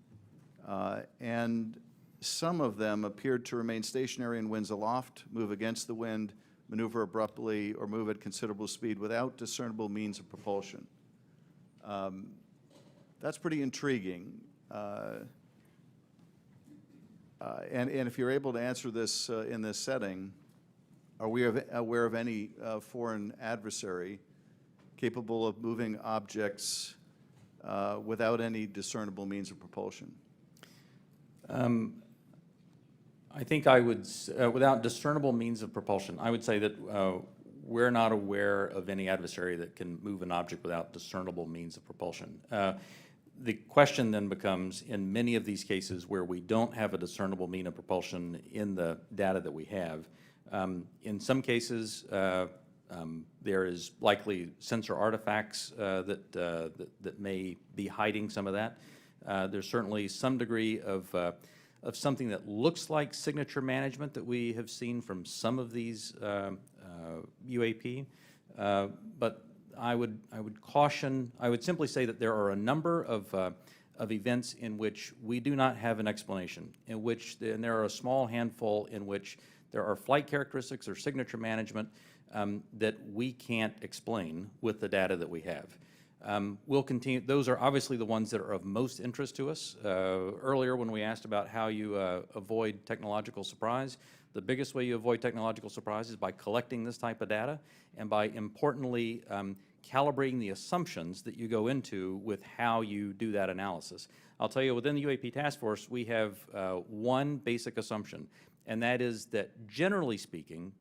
and some of them appeared to remain stationary in winds aloft, move against the wind, maneuver abruptly, or move at considerable speed without discernible means of propulsion. That's pretty intriguing. And if you're able to answer this in this setting, are we aware of any foreign adversary capable of moving objects without any discernible means of propulsion? I think I would, without discernible means of propulsion, I would say that we're not aware of any adversary that can move an object without discernible means of propulsion. The question then becomes, in many of these cases where we don't have a discernible mean of propulsion in the data that we have, in some cases there is likely sensor artifacts that may be hiding some of that. There's certainly some degree of something that looks like signature management that we have seen from some of these UAP, but I would caution, I would simply say that there are a number of events in which we do not have an explanation, in which, and there are a small handful in which there are flight characteristics or signature management that we can't explain with the data that we have. We'll continue, those are obviously the ones that are of most interest to us. Earlier when we asked about how you avoid technological surprise, the biggest way you avoid technological surprise is by collecting this type of data and by importantly calibrating the assumptions that you go into with how you do that analysis. I'll tell you, within the UAP task force, we have one basic assumption, and that is that generally speaking,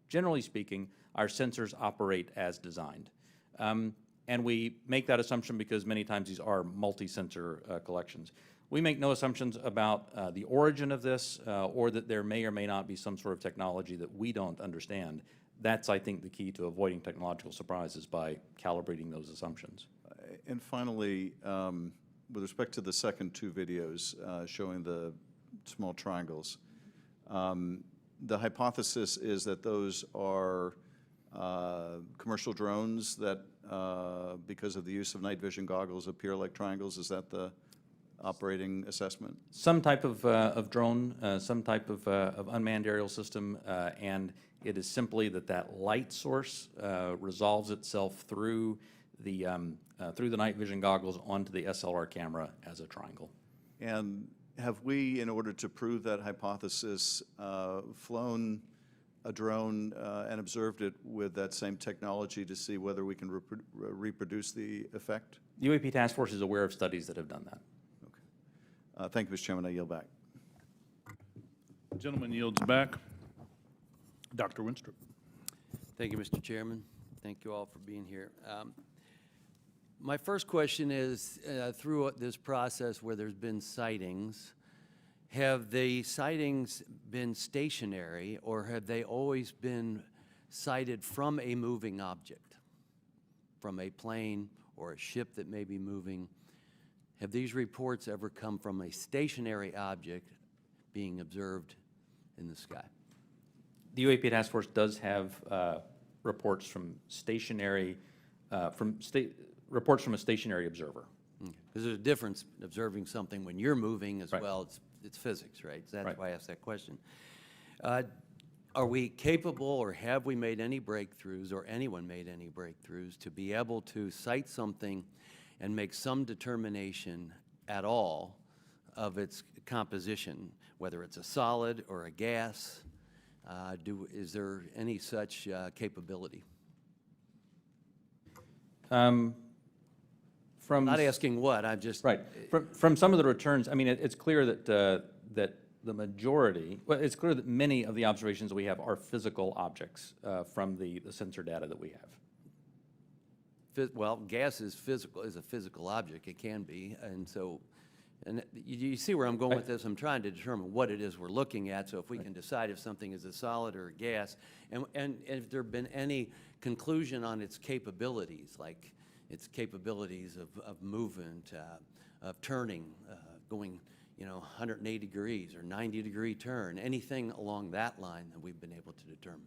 our sensors operate as designed. And we make that assumption because many times these are multi-sensor collections. We make no assumptions about the origin of this or that there may or may not be some sort of technology that we don't understand. That's, I think, the key to avoiding technological surprises by calibrating those assumptions. And finally, with respect to the second two videos showing the small triangles, the hypothesis is that those are commercial drones that, because of the use of night vision goggles, appear like triangles. Is that the operating assessment? Some type of drone, some type of unmanned aerial system, and it is simply that light source resolves itself through the night vision goggles onto the SLR camera as a triangle. And have we, in order to prove that hypothesis, flown a drone and observed it with that same technology to see whether we can reproduce the effect? The UAP Task Force is aware of studies that have done that. Okay. Thank you, Mr. Chairman. I yield back. The gentleman yields back. Dr. Winstrup. Thank you, Mr. Chairman. Thank you all for being here. My first question is, through this process where there's been sightings, have the sightings been stationary, or have they always been sighted from a moving object, from a plane or a ship that may be moving? have these reports ever come from a stationary object being observed in the sky? The UAP task force does have reports from reports from a stationary observer. Because there's a difference observing something when you're moving as Right. well. It's physics, right? So that's Right. why I asked that question. Are we capable, or have we made any breakthroughs, or anyone made any breakthroughs, to be able to cite something and make some determination at all of its composition, whether it's a solid or a gas? Is there any such capability? From Not asking what, I'm just. Right. From some of the returns, I mean, it's clear that that the majority, well, it's clear that many of the observations we have are physical objects from the sensor data that we have. Well, gas is physical, is a physical object. It can be, and so, and you see where I'm going with this. I'm trying to determine what it is we're looking at. So if we can decide if something is a solid or a gas, and if there have been any conclusion on its capabilities, like its capabilities of movement, of turning, going, 180 degrees or 90-degree turn, anything along that line that we've been able to determine.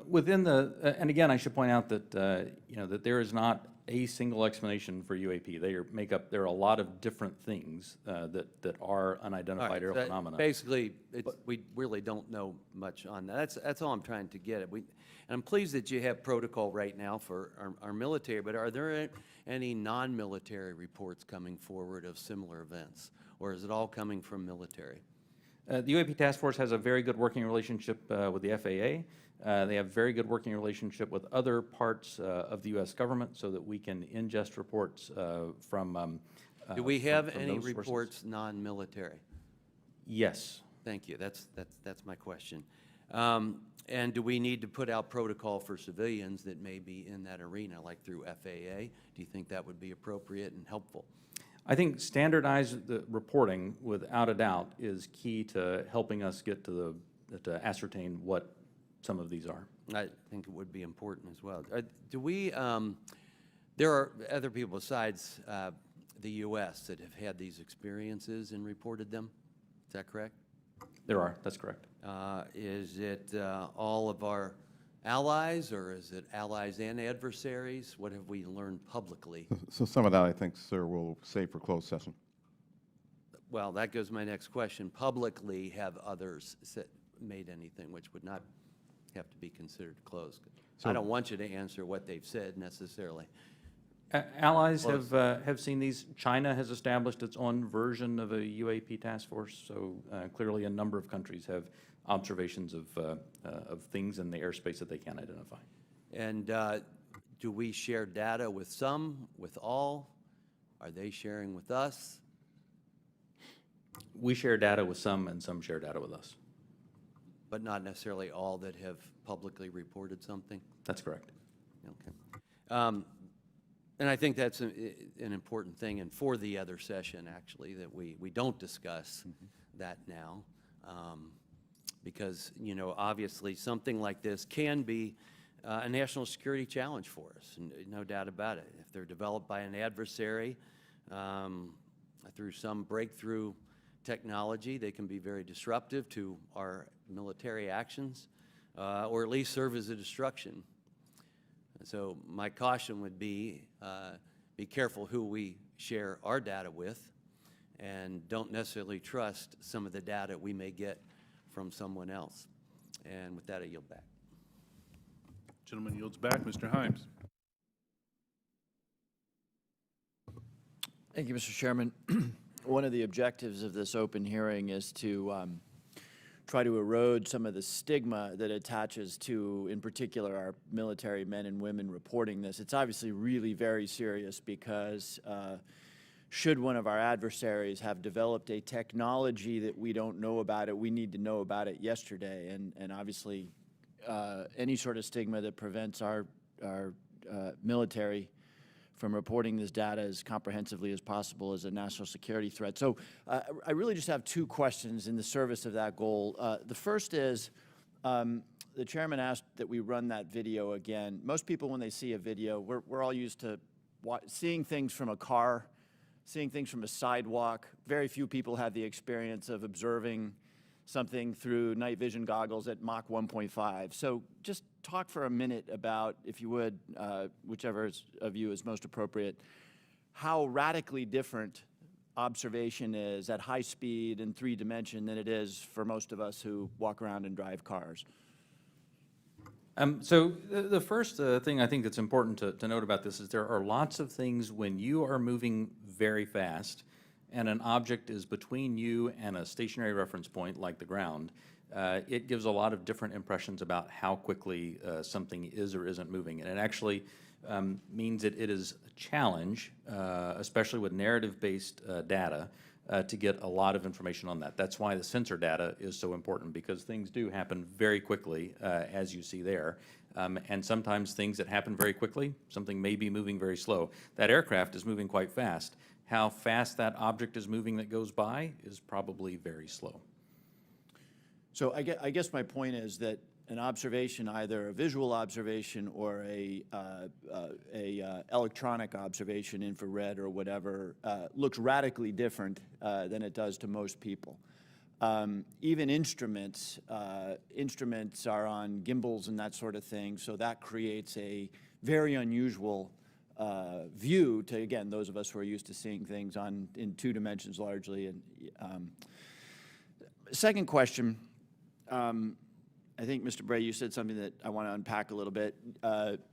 Within the, and again, I should point out that, that there is not a single explanation for UAP. There are a lot of different things that are unidentified aerial phenomena. Basically, we really don't know much on that. That's all I'm trying to get at. And I'm pleased that you have protocol right now for our military, but are there any non-military reports coming forward of similar events, or is it all coming from military? The UAP task force has a very good working relationship with the FAA. They have very good working relationship with other parts of the U.S. government so that we can ingest reports from Do we have from any those sources. reports non-military? Yes. Thank you. That's my question. And do we need to put out protocol for civilians that may be in that arena, like through FAA? Do you think that would be appropriate and helpful? I think standardized reporting, without a doubt, is key to helping us get to ascertain what some of these are. I think it would be important as well. There are other people besides the U.S. that have had these experiences and reported them? Is that correct? There are, that's correct. Is it all of our allies, or is it allies and adversaries? What have we learned publicly? So some of that, I think, sir, we'll save for closed session. Well, that goes to my next question. Publicly, have others made anything which would not have to be considered closed? I don't want you to answer what they've said necessarily. Allies have seen these. China has established its own version of a UAP task force, so clearly a number of countries have observations of things in the airspace that they can't identify. And do we share data with some, with all? Are they sharing with us? We share data with some, and some share data with us. But not necessarily all that have publicly reported something? That's correct. Okay. And I think that's an important thing, and for the other session, actually, that we don't discuss that now. Because, obviously, something like this can be a national security challenge for us, no doubt about it. If they're developed by an adversary through some breakthrough technology, they can be very disruptive to our military actions, or at least serve as a distraction. So my caution would be careful who we share our data with, and don't necessarily trust some of the data we may get from someone else. And with that, I yield back. Gentleman yields back. Mr. Himes. Thank you, Mr. Chairman. One of the objectives of this open hearing is to try to erode some of the stigma that attaches to, in particular, our military men and women reporting this. It's obviously really very serious because should one of our adversaries have developed a technology that we don't know about it, we need to know about it yesterday. And obviously, any sort of stigma that prevents our military from reporting this data as comprehensively as possible is a national security threat. So I really just have two questions in the service of that goal. The first is, the chairman asked that we run that video again. Most people, when they see a video, we're all used to seeing things from a car seeing things from a sidewalk. Very few people have the experience of observing something through night vision goggles at Mach 1.5. So just talk for a minute about, if you would, whichever of you is most appropriate, how radically different observation is at high speed in 3 dimension than it is for most of us who walk around and drive cars. So the first thing I think that's important to note about this is there are lots of things when you are moving very fast and an object is between you and a stationary reference point like the ground, it gives a lot of different impressions about how quickly something is or isn't moving. And it actually means that it is a challenge, especially with narrative-based data, to get a lot of information on that. That's why the sensor data is so important, because things do happen very quickly, as you see there. And sometimes things that happen very quickly, something may be moving very slow. That aircraft is moving quite fast. How fast that object is moving that goes by is probably very slow. So I guess my point is that an observation, either a visual observation or a electronic observation, infrared or whatever, looks radically different than it does to most people. Even instruments are on gimbals and that sort of thing, so that creates a very unusual view to, again, those of us who are used to seeing things in 2 dimensions largely. And second question. I think, Mr. Bray, you said something that I want to unpack a little bit. A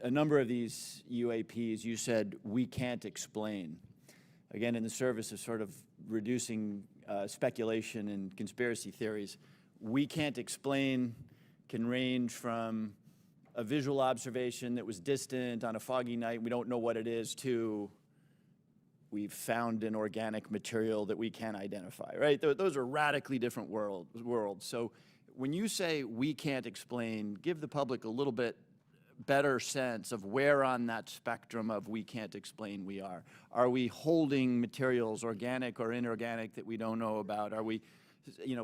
number of these UAPs, you said, we can't explain. Again, in the service of sort of reducing speculation and conspiracy theories, we can't explain can range from a visual observation that was distant on a foggy night, we don't know what it is, to we've found an organic material that we can't identify, right? Those are radically different worlds. So when you say we can't explain, give the public a little bit better sense of where on that spectrum of we can't explain we are. Are we holding materials, organic or inorganic, that we don't know about? Are we,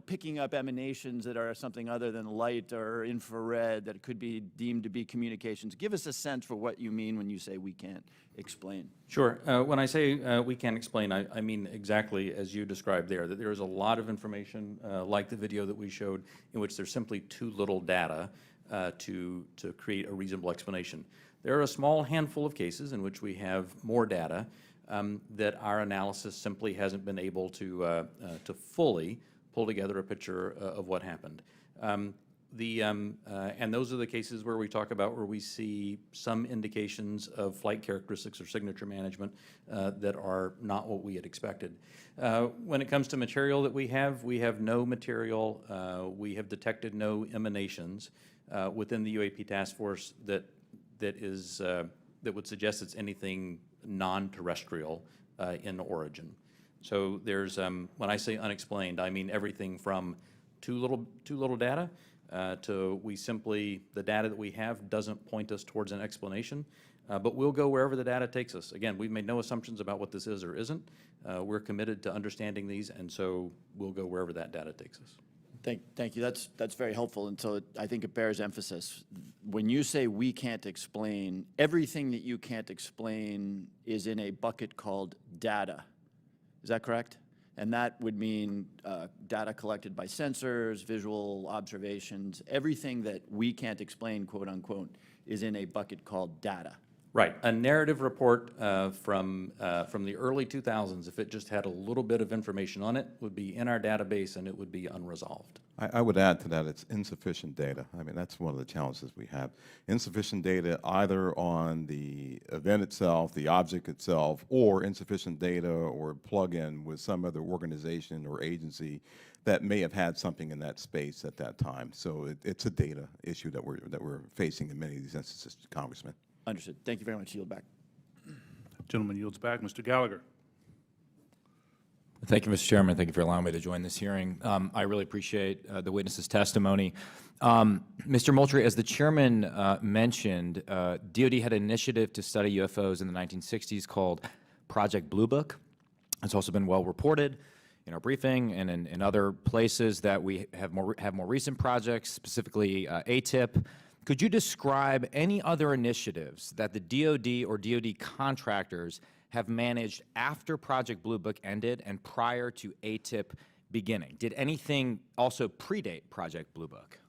picking up emanations that are something other than light or infrared that could be deemed to be communications? Give us a sense for what you mean when you say we can't explain. Sure. When I say we can't explain, I mean exactly as you described there, that there is a lot of information, like the video that we showed, in which there's simply too little data to create a reasonable explanation. There are a small handful of cases in which we have more data that our analysis simply hasn't been able to fully pull together a picture of what happened. And those are the cases where we talk about where we see some indications of flight characteristics or signature management that are not what we had expected. When it comes to material that we have no material. We have detected no emanations within the UAP task force that would suggest it's anything non-terrestrial in origin. So there's, when I say unexplained, I mean everything from too little data to the data that we have doesn't point us towards an explanation, but we'll go wherever the data takes us. Again, we've made no assumptions about what this is or isn't. We're committed to understanding these, and so we'll go wherever that data takes us. Thank you. That's very helpful, and so I think it bears emphasis. When you say we can't explain, everything that you can't explain is in a bucket called data. Is that correct? And that would mean data collected by sensors, visual observations, everything that we can't explain, quote unquote, is in a bucket called data. Right. A narrative report from the early 2000s, if it just had a little bit of information on it, would be in our database and it would be unresolved. I would add to that, it's insufficient data. I mean, that's one of the challenges we have. Insufficient data either on the event itself, the object itself, or insufficient data or plug-in with some other organization or agency that may have had something in that space at that time. So it's a data issue that we're facing in many of these instances, Congressman. Understood. Thank you very much. Yield back. Gentleman yields back. Mr. Gallagher. Thank you, Mr. Chairman. Thank you for allowing me to join this hearing. I really appreciate the witness's testimony. Mr. Moultrie, as the chairman mentioned, DoD had an initiative to study UFOs in the 1960s called Project Blue Book. It's also been well reported in our briefing and in other places that we have more recent projects, specifically ATIP. Could you describe any other initiatives that the DoD or DoD contractors have managed after Project Blue Book ended and prior to ATIP beginning? Did anything also predate Project Blue Book?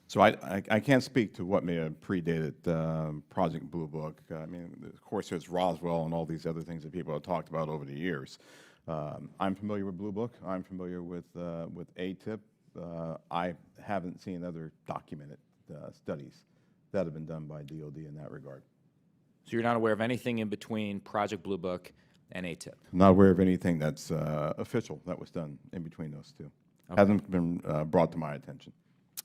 So I can't speak to what may have predated Project Blue Book. I mean, of course, there's Roswell and all these other things that people have talked about over the years. I'm familiar with Blue Book. I'm familiar with ATIP. I haven't seen other documented studies that have been done by DoD in that regard. So you're not aware of anything in between Project Blue Book and ATIP? I'm not aware of anything that's official that was done in between those two. Okay. Hasn't been brought to my attention.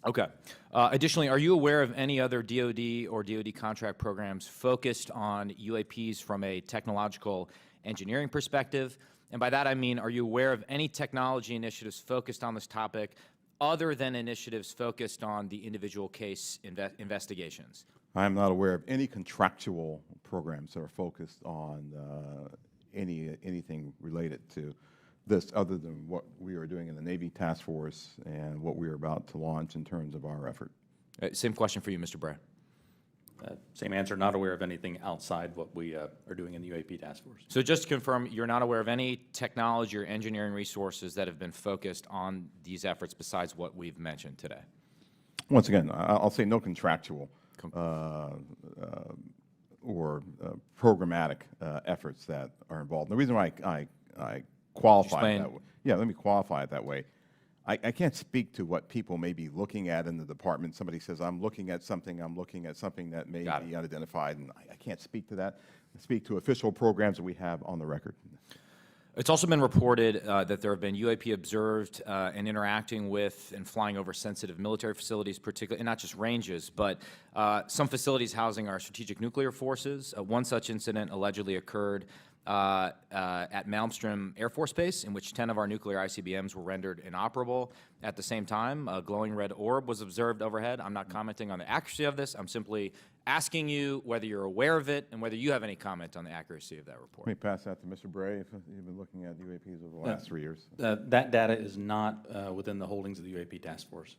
Okay. Additionally, are you aware of any other DoD or DoD contract programs focused on UAPs from a technological engineering perspective? And by that I mean, are you aware of any technology initiatives focused on this topic other than initiatives focused on the individual case investigations? I am not aware of any contractual programs that are focused on anything related to this other than what we are doing in the Navy Task Force and what we are about to launch in terms of our effort. Same question for you, Mr. Bray. Same answer, not aware of anything outside what we are doing in the UAP task force. So just to confirm, you're not aware of any technology or engineering resources that have been focused on these efforts besides what we've mentioned today? Once again, I'll say no contractual or programmatic efforts that are involved. The reason why I qualify it that way, let me qualify it that way. I can't speak to what people may be looking at in the department. Somebody says, I'm looking at something that may be unidentified, and I can't speak to that. I speak to official programs that we have on the record. It's also been reported that there have been UAP observed and interacting with and flying over sensitive military facilities, particularly, and not just ranges, but some facilities housing our strategic nuclear forces. One such incident allegedly occurred at Malmstrom Air Force Base, in which 10 of our nuclear ICBMs were rendered inoperable. At the same time, a glowing red orb was observed overhead. I'm not commenting on the accuracy of this. I'm simply asking you whether you're aware of it and whether you have any comment on the accuracy of that report. Let me pass that to Mr. Bray, if you've been looking at UAPs over the last 3 years. That data is not within the holdings of the UAP task force.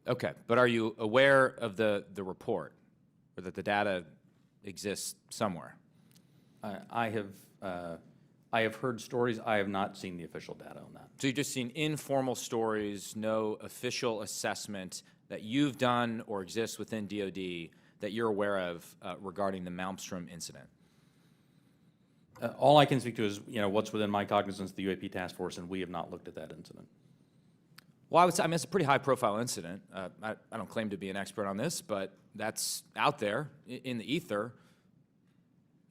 Okay, but are you aware of the report, or that the data exists somewhere? I have heard stories. I have not seen the official data on that. So you've just seen informal stories, no official assessment that you've done or exists within DoD that you're aware of regarding the Malmstrom incident? All I can speak to is what's within my cognizance, the UAP task force, and we have not looked at that incident. Well, I would say, I mean, it's a pretty high-profile incident. I don't claim to be an expert on this, but that's out there in the ether.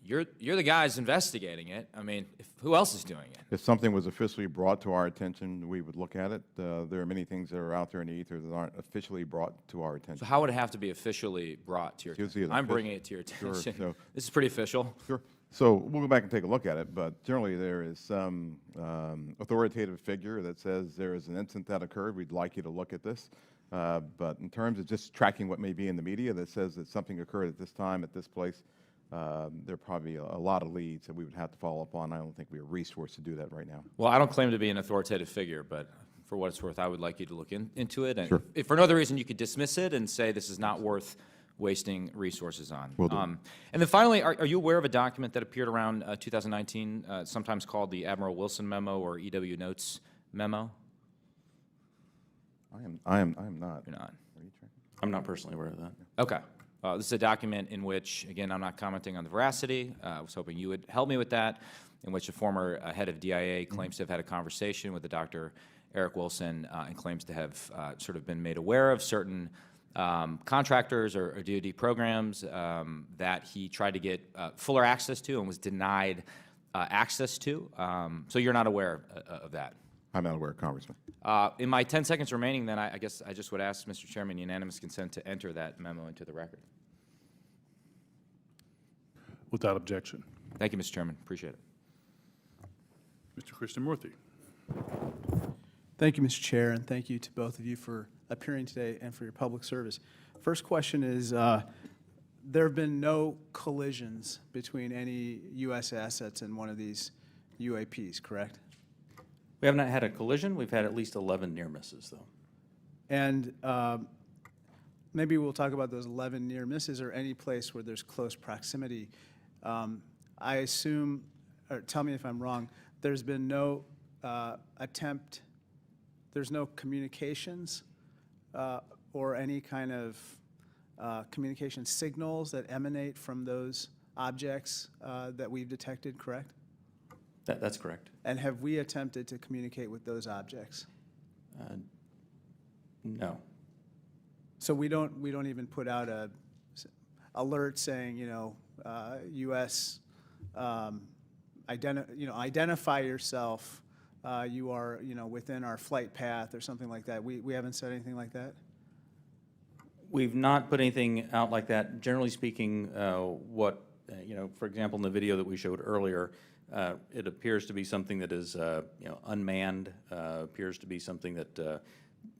You're the guys investigating it. I mean, who else is doing it? If something was officially brought to our attention, we would look at it. There are many things that are out there in the ether that aren't officially brought to our attention. So how would it have to be officially brought to your attention? I'm bringing it to your attention. Sure, so this is pretty official. Sure. So we'll go back and take a look at it, but generally there is some authoritative figure that says there is an incident that occurred. We'd like you to look at this. But in terms of just tracking what may be in the media that says that something occurred at this time, at this place, there are probably a lot of leads that we would have to follow up on. I don't think we are resourced to do that right now. Well, I don't claim to be an authoritative figure, but for what it's worth, I would like you to look into it. And Sure. if for no other reason, you could dismiss it and say this is not worth wasting resources on. Will do. And then finally, are you aware of a document that appeared around 2019, sometimes called the Admiral Wilson Memo or EW Notes Memo? I am not. You're not. Are you tracking? I'm not personally aware of that. Okay. This is a document in which, again, I'm not commenting on the veracity. I was hoping you would help me with that, in which a former head of DIA claims to have had a conversation with the Dr. Eric Wilson and claims to have sort of been made aware of certain contractors or DoD programs that he tried to get fuller access to and was denied access to. So you're not aware of that? I'm not aware, Congressman. In my 10 seconds remaining, then, I guess I just would ask, Mr. Chairman, unanimous consent to enter that memo into the record. Without objection. Thank you, Mr. Chairman. Appreciate it. Mr. Krishnamurthy. Thank you, Mr. Chair, and thank you to both of you for appearing today and for your public service. First question is, there have been no collisions between any U.S. assets and one of these UAPs, correct? We have not had a collision. We've had at least 11 near misses, though. And maybe we'll talk about those 11 near misses or any place where there's close proximity. I assume, or tell me if I'm wrong, there's been no attempt, there's no communications or any kind of communication signals that emanate from those objects that we've detected, correct? That's correct. And have we attempted to communicate with those objects? No. So we don't even put out a alert saying, U.S. Identify yourself. You are, within our flight path or something like that. We haven't said anything like that. We've not put anything out like that. Generally speaking, for example, in the video that we showed earlier, it appears to be something that is, unmanned, appears to be something that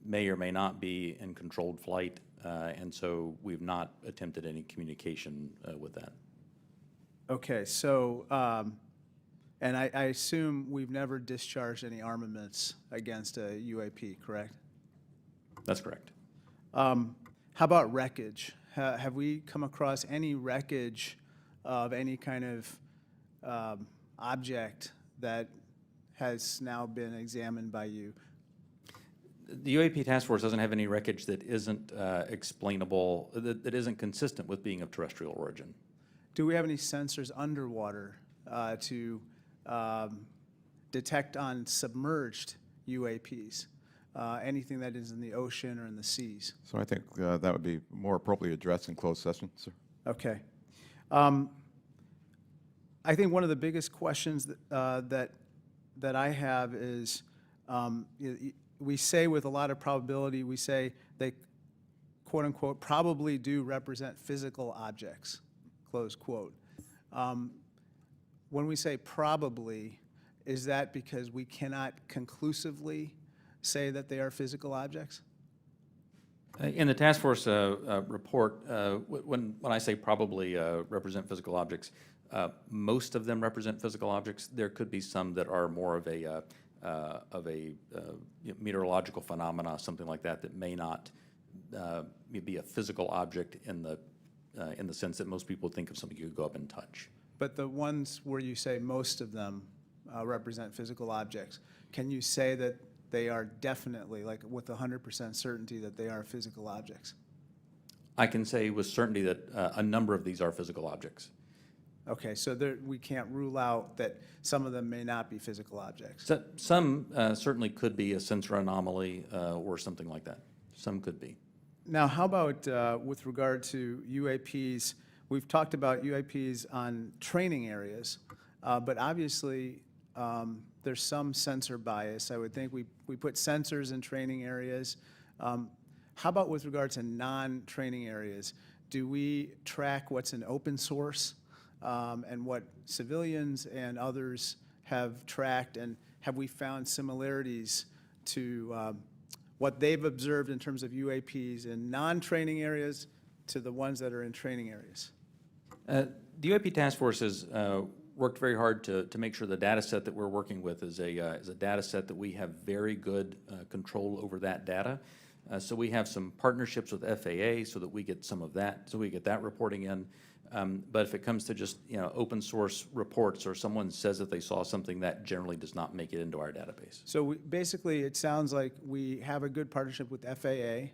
may or may not be in controlled flight, and so we've not attempted any communication with that. Okay, so, and I assume we've never discharged any armaments against a UAP, correct? That's correct. How about wreckage? Have we come across any wreckage of any kind of object that has now been examined by you? The UAP task force doesn't have any wreckage that isn't explainable, that isn't consistent with being of terrestrial origin. Do we have any sensors underwater to detect on submerged UAPs? Anything that is in the ocean or in the seas? So I think that would be more appropriately addressed in closed session, sir. Okay. I think one of the biggest questions that I have is, we say with a lot of probability, we say they, quote unquote, probably do represent physical objects, close quote. When we say probably, is that because we cannot conclusively say that they are physical objects? In the task force report, when I say probably represent physical objects, most of them represent physical objects. There could be some that are more of a meteorological phenomena, something like that, that may not be a physical object in the sense that most people think of something you could go up and touch. But the ones where you say most of them represent physical objects, can you say that they are definitely, like with 100% certainty, that they are physical objects? I can say with certainty that a number of these are physical objects. Okay, so we can't rule out that some of them may not be physical objects. So, some certainly could be a sensor anomaly or something like that. Some could be. Now, how about with regard to UAPs? We've talked about UAPs on training areas, but obviously there's some sensor bias. I would think we put sensors in training areas. How about with regard to non-training areas? Do we track what's in open source and what civilians and others have tracked? And have we found similarities to what they've observed in terms of UAPs in non-training areas to the ones that are in training areas? The UAP task force has worked very hard to make sure the data set that we're working with is a data set that we have very good control over that data. So we have some partnerships with FAA so that we get some of that, so we get that reporting in. But if it comes to just open source reports or someone says that they saw something, that generally does not make it into our database. So basically, it sounds like we have a good partnership with FAA,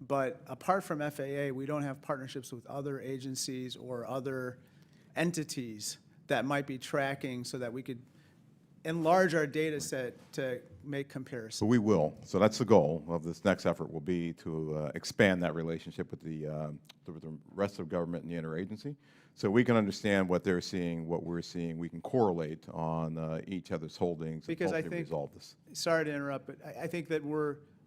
but apart from FAA, we don't have partnerships with other agencies or other entities that might be tracking so that we could enlarge our data set to make comparisons. So we will. So that's the goal of this next effort, will be to expand that relationship with the rest of government and the interagency, so we can understand what they're seeing, what we're seeing. We can correlate on each other's holdings Because and I hopefully think, resolve this. sorry to interrupt, but I think that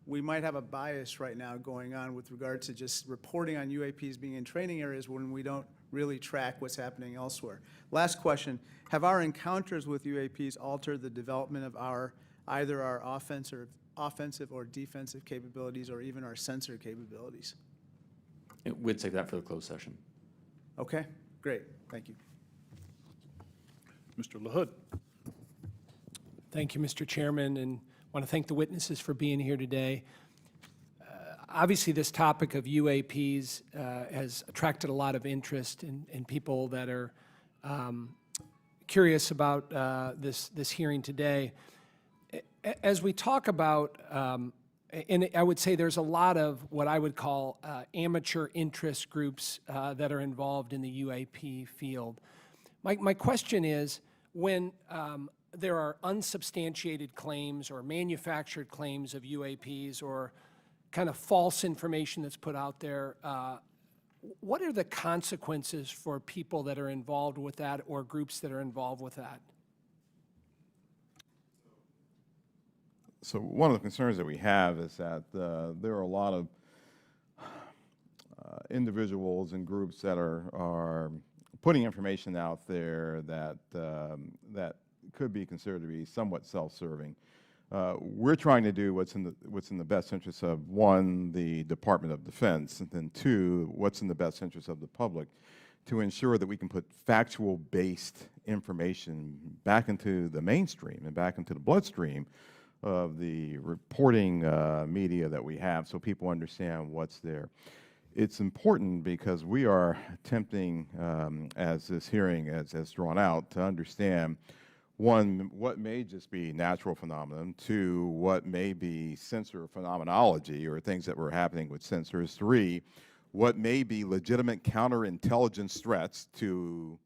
we might have a bias right now going on with regard to just reporting on UAPs being in training areas when we don't really track what's happening elsewhere. Last question, have our encounters with UAPs altered the development of either our offensive or defensive capabilities or even our sensor capabilities? We'd save that for the closed session. Okay, great, thank you. Mr. LaHood. Thank you, Mr. Chairman, and want to thank the witnesses for being here today. Obviously, this topic of UAPs has attracted a lot of interest in people that are curious about this hearing today. As we talk about, and I would say there's a lot of what I would call amateur interest groups that are involved in the UAP field. My question is, when there are unsubstantiated claims or manufactured claims of UAPs or kind of false information that's put out there, what are the consequences for people that are involved with that or groups that are involved with that? So one of the concerns that we have is that there are a lot of individuals and groups that are putting information out there that that could be considered to be somewhat self-serving. We're trying to do what's in the best interest of, one, the Department of Defense, and then two, what's in the best interest of the public, to ensure that we can put factual-based information back into the mainstream and back into the bloodstream of the reporting media that we have, so people understand what's there. It's important because we are attempting, as this hearing has drawn out, to understand, one, what may just be natural phenomenon, two, what may be sensor phenomenology or things that were happening with sensors, three, what may be legitimate counterintelligence threats to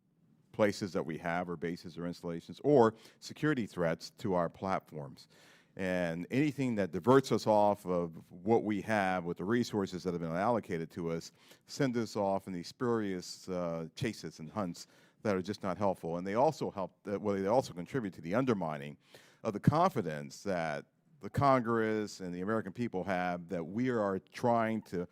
places that we have or bases or installations, or security threats to our platforms. And anything that diverts us off of what we have with the resources that have been allocated to us, send us off in these spurious chases and hunts that are just not helpful. And they also help, they also contribute to the undermining of the confidence that the Congress and the American people have that we are trying to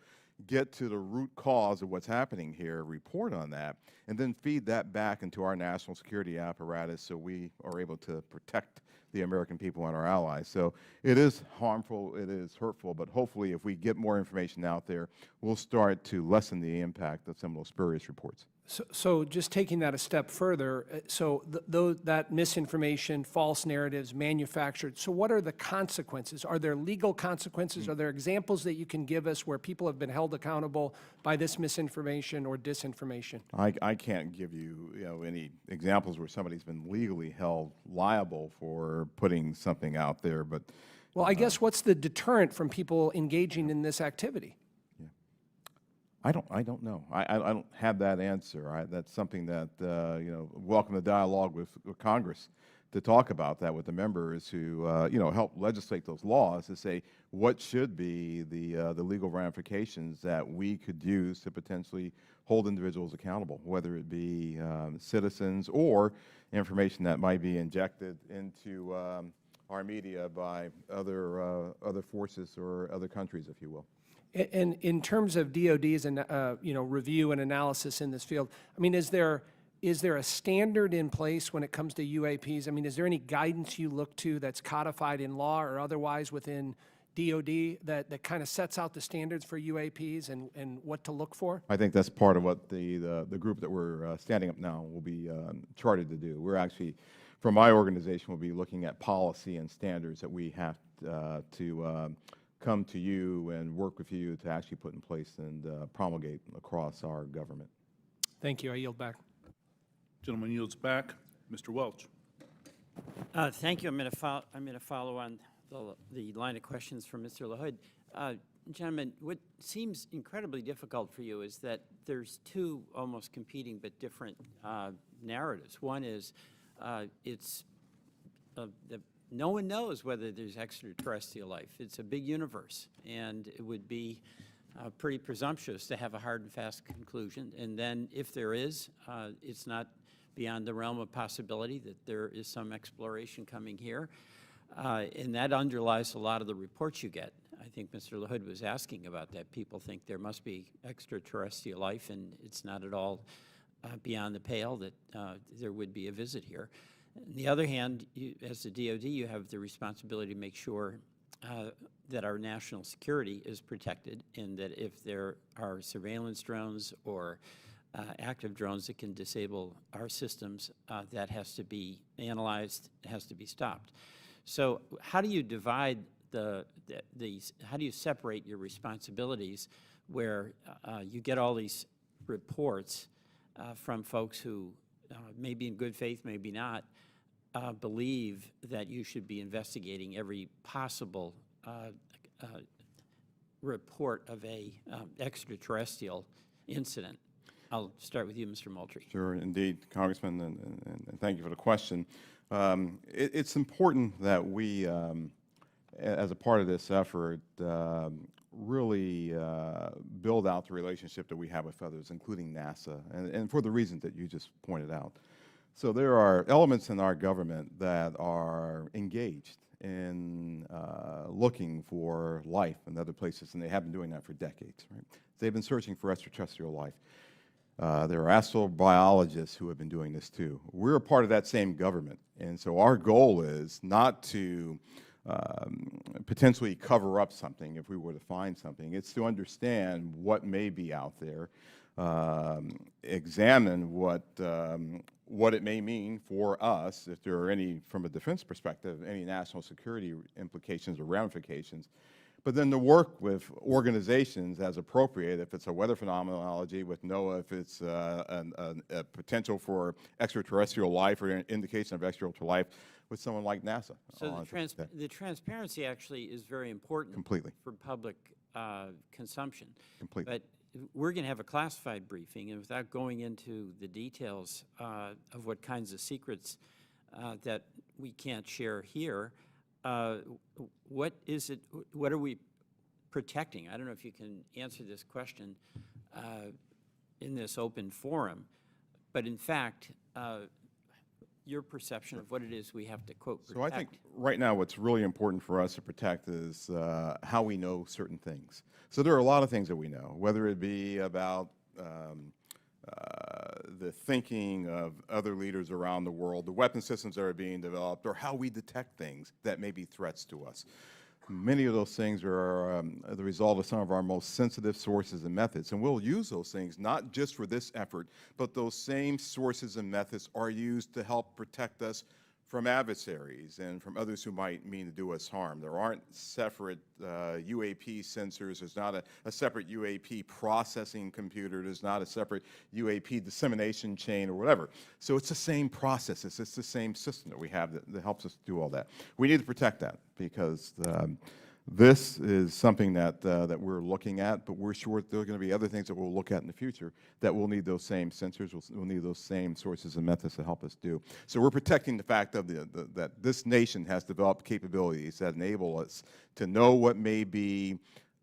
get to the root cause of what's happening here, report on that, and then feed that back into our national security apparatus so we are able to protect the American people and our allies. So it is harmful, it is hurtful, but hopefully if we get more information out there, we'll start to lessen the impact of some of those spurious reports. So just taking that a step further, so that misinformation, false narratives, manufactured, so what are the consequences? Are there legal consequences? Are there examples that you can give us where people have been held accountable by this misinformation or disinformation? I can't give you, any examples where somebody's been legally held liable for putting something out there, but Well, I guess what's the deterrent from people engaging in this activity? I don't know. I don't have that answer. That's something that, welcome the dialogue with Congress to talk about that with the members who, help legislate those laws to say what should be the legal ramifications that we could use to potentially hold individuals accountable, whether it be citizens or information that might be injected into our media by other forces or other countries, if you will. And in terms of DOD's review and analysis in this field, I mean, is there a standard in place when it comes to UAPs? I mean, is there any guidance you look to that's codified in law or otherwise within DOD that kind of sets out the standards for UAPs and what to look for? I think that's part of what the group that we're standing up now will be chartered to do. We're actually, from my organization, we'll be looking at policy and standards that we have to come to you and work with you to actually put in place and promulgate across our government. Thank you. I yield back. Gentleman yields back. Mr. Welch. Thank you. I'm going to follow on the line of questions from Mr. LaHood. Gentlemen, what seems incredibly difficult for you is that there's two almost competing but different narratives. One is no one knows whether there's extraterrestrial life. It's a big universe, and it would be pretty presumptuous to have a hard and fast conclusion. And then if there is, it's not beyond the realm of possibility that there is some exploration coming here. And that underlies a lot of the reports you get. I think Mr. LaHood was asking about that. People think there must be extraterrestrial life, and it's not at all beyond the pale that there would be a visit here. On the other hand, as the DOD, you have the responsibility to make sure that our national security is protected, and that if there are surveillance drones or active drones that can disable our systems, that has to be analyzed, has to be stopped. So how do you divide how do you separate your responsibilities where you get all these reports from folks who maybe in good faith, maybe not, believe that you should be investigating every possible report of a extraterrestrial incident. I'll start with you, Mr. Moultrie. Sure, indeed, Congressman, and thank you for the question. It's important that we, as a part of this effort, really build out the relationship that we have with others, including NASA, and for the reasons that you just pointed out. So there are elements in our government that are engaged in looking for life in other places, and they have been doing that for decades. Right? They've been searching for extraterrestrial life. There are astrobiologists who have been doing this too. We're a part of that same government, and so our goal is not to potentially cover up something if we were to find something. It's to understand what may be out there, examine what it may mean for us, if there are any, from a defense perspective, any national security implications or ramifications, but then to work with organizations as appropriate, if it's a weather phenomenology with NOAA, if it's a potential for extraterrestrial life or an indication of extraterrestrial life with someone like NASA. So the transparency actually is very important. Completely. For public consumption. Completely. But we're going to have a classified briefing, and without going into the details of what kinds of secrets that we can't share here, what is it? What are we protecting? I don't know if you can answer this question in this open forum, but in fact, your perception of what it is we have to, quote, protect. So I think right now what's really important for us to protect is how we know certain things. So there are a lot of things that we know, whether it be about the thinking of other leaders around the world, the weapon systems that are being developed, or how we detect things that may be threats to us. Many of those things are the result of some of our most sensitive sources and methods, and we'll use those things not just for this effort, but those same sources and methods are used to help protect us from adversaries and from others who might mean to do us harm. There aren't separate UAP sensors. There's not a separate UAP processing computer. There's not a separate UAP dissemination chain or whatever. So it's the same process. It's the same system that we have that helps us do all that. We need to protect that because this is something that we're looking at, but we're sure there are going to be other things that we'll look at in the future that will need those same sensors, we'll need those same sources and methods to help us do. So we're protecting the fact of that this nation has developed capabilities that enable us to know what may be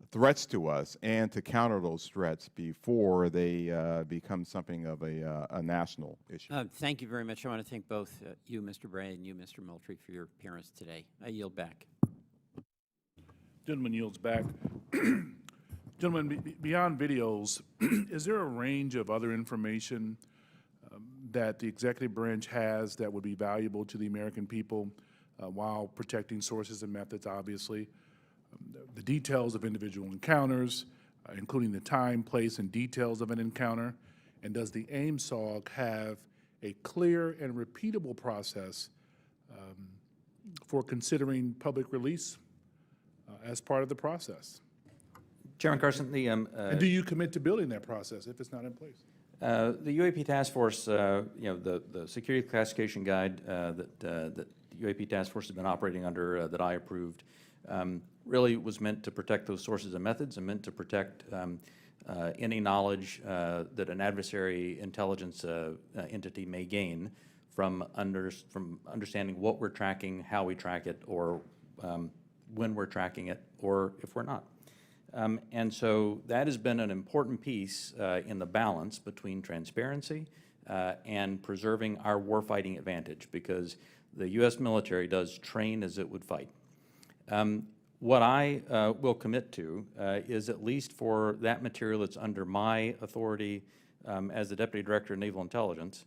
threats to us and to counter those threats before they become something of a national issue. Thank you very much. I want to thank both you, Mr. Bray, and you, Mr. Moultrie, for your appearance today. I yield back. Gentleman yields back. Gentlemen, beyond videos, is there a range of other information that the executive branch has that would be valuable to the American people while protecting sources and methods, obviously? The details of individual encounters, including the time, place, and details of an encounter. And does the AIMSOG have a clear and repeatable process for considering public release as part of the process? Chairman Carson, the and do you commit to building that process if it's not in place? the UAP task force, the security classification guide that the UAP task force has been operating under that I approved really was meant to protect those sources and methods and meant to protect any knowledge that an adversary intelligence entity may gain from understanding what we're tracking, how we track it, or when we're tracking it, or if we're not. And so that has been an important piece in the balance between transparency and preserving our warfighting advantage, because the U.S. military does train as it would fight. What I will commit to is, at least for that material that's under my authority as the Deputy Director of Naval Intelligence,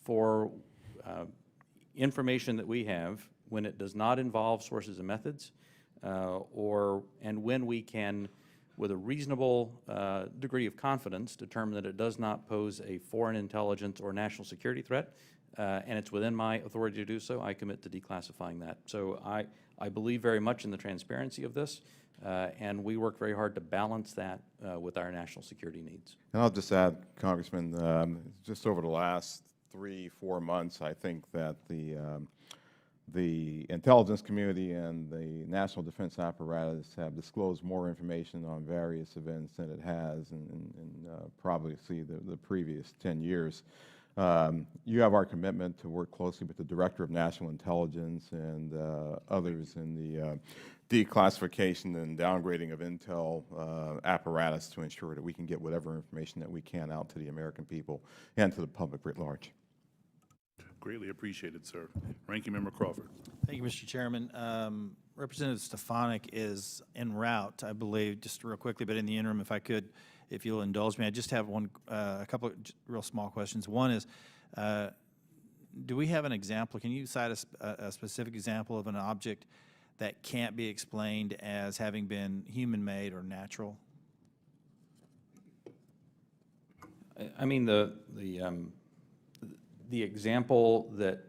for information that we have when it does not involve sources and methods, and when we can, with a reasonable degree of confidence, determine that it does not pose a foreign intelligence or national security threat, and it's within my authority to do so, I commit to declassifying that. So I believe very much in the transparency of this, and we work very hard to balance that with our national security needs. And I'll just add, Congressman, just over the last 3-4 months, I think that the intelligence community and the national defense apparatus have disclosed more information on various events than it has in probably the previous 10 years. You have our commitment to work closely with the Director of National Intelligence and others in the declassification and downgrading of intel apparatus to ensure that we can get whatever information that we can out to the American people and to the public writ large. Greatly appreciated, sir. Ranking Member Crawford. Thank you, Mr. Chairman. Representative Stefanik is en route, I believe, just real quickly, but in the interim, if I could, if you'll indulge me, I just have a couple of real small questions. One is, do we have an example? Can you cite a specific example of an object that can't be explained as having been human-made or natural? I mean, the example that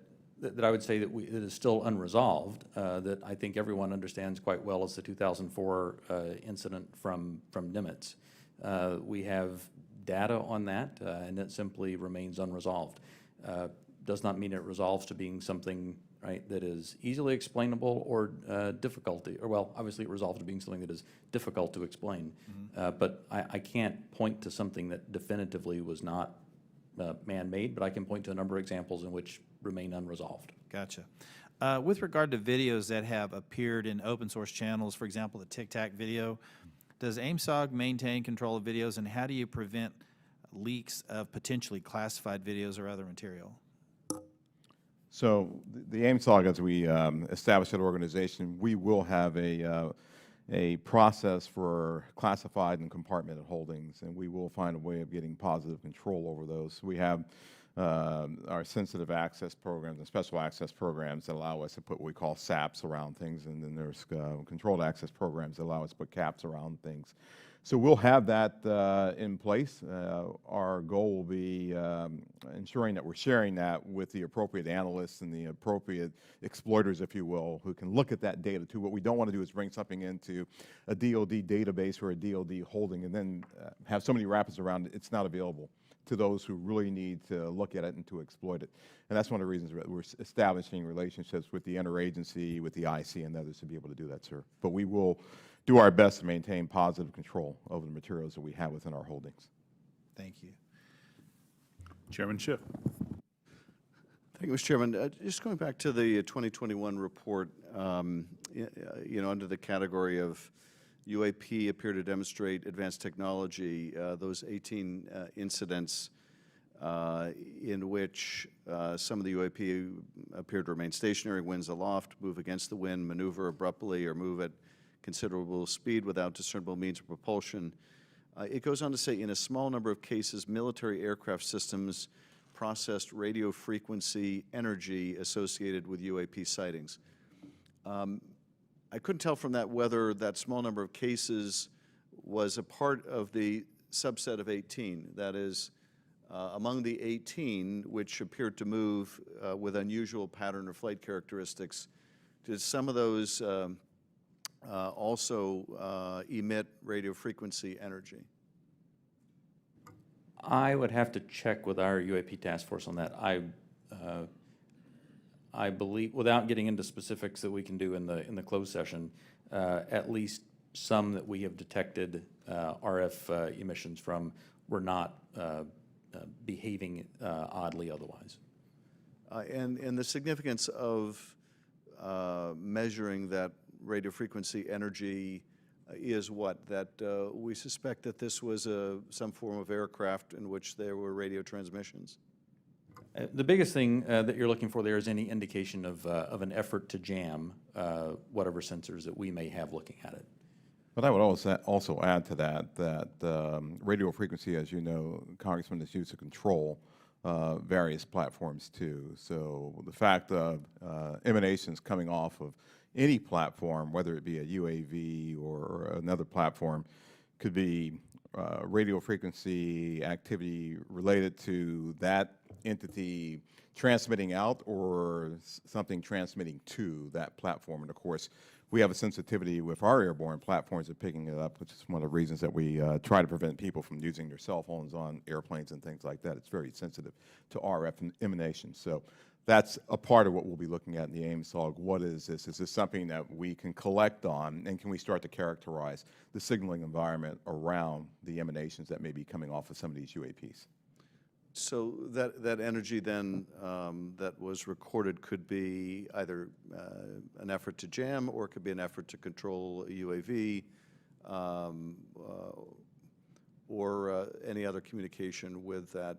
I would say that that is still unresolved, that I think everyone understands quite well, is the 2004 incident from Nimitz. We have data on that, and it simply remains unresolved. Does not mean it resolves to being something, right, that is easily explainable or well, obviously it resolves to being something that is difficult to explain. But I can't point to something that definitively was not man-made, but I can point to a number of examples in which remain unresolved. Gotcha. With regard to videos that have appeared in open source channels, for example, the Tic Tac video, does AIMSOG maintain control of videos, and how do you prevent leaks of potentially classified videos or other material? So the AIMSOG, as we establish that organization, we will have a process for classified and compartmented holdings, and we will find a way of getting positive control over those. We have our sensitive access programs and special access programs that allow us to put what we call SAPs around things, and then there's controlled access programs that allow us to put caps around things. So we'll have that in place. Our goal will be ensuring that we're sharing that with the appropriate analysts and the appropriate exploiters, if you will, who can look at that data too. What we don't want to do is bring something into a DoD database or a DoD holding and then have so many wrappers around it, it's not available to those who really need to look at it and to exploit it. And that's one of the reasons that we're establishing relationships with the interagency, with the IC and others to be able to do that, sir. But we will do our best to maintain positive control over the materials that we have within our holdings. Thank you. Chairman Schiff. Thank you, Mr. Chairman. Just going back to the 2021 report, you know, under the category of UAP appear to demonstrate advanced technology, those 18 incidents in which some of the UAP appear to remain stationary, winds aloft, move against the wind, maneuver abruptly, or move at considerable speed without discernible means of propulsion. It goes on to say, in a small number of cases, military aircraft systems processed radio frequency energy associated with UAP sightings. I couldn't tell from that whether that small number of cases was a part of the subset of 18. That is, among the 18 which appeared to move with unusual pattern or flight characteristics, did some of those also emit radio frequency energy? I would have to check with our UAP task force on that. I believe, without getting into specifics that we can do in the closed session, at least some that we have detected RF emissions from were not behaving oddly otherwise. And the significance of measuring that radio frequency energy is what? That we suspect that this was some form of aircraft in which there were radio transmissions? The biggest thing that you're looking for there is any indication of an effort to jam whatever sensors that we may have looking at it. But I would also add to that radio frequency, as you know, Congressman, is used to control various platforms too. So the fact of emanations coming off of any platform, whether it be a UAV or another platform, could be radio frequency activity related to that entity transmitting out or something transmitting to that platform. And of course, we have a sensitivity with our airborne platforms of picking it up, which is one of the reasons that we try to prevent people from using their cell phones on airplanes and things like that. It's very sensitive to RF emanations. So that's a part of what we'll be looking at in the AIMSOG. What is this? Is this something that we can collect on, and can we start to characterize the signaling environment around the emanations that may be coming off of some of these UAPs? So that energy then that was recorded could be either an effort to jam, or it could be an effort to control a UAV, or any other communication with that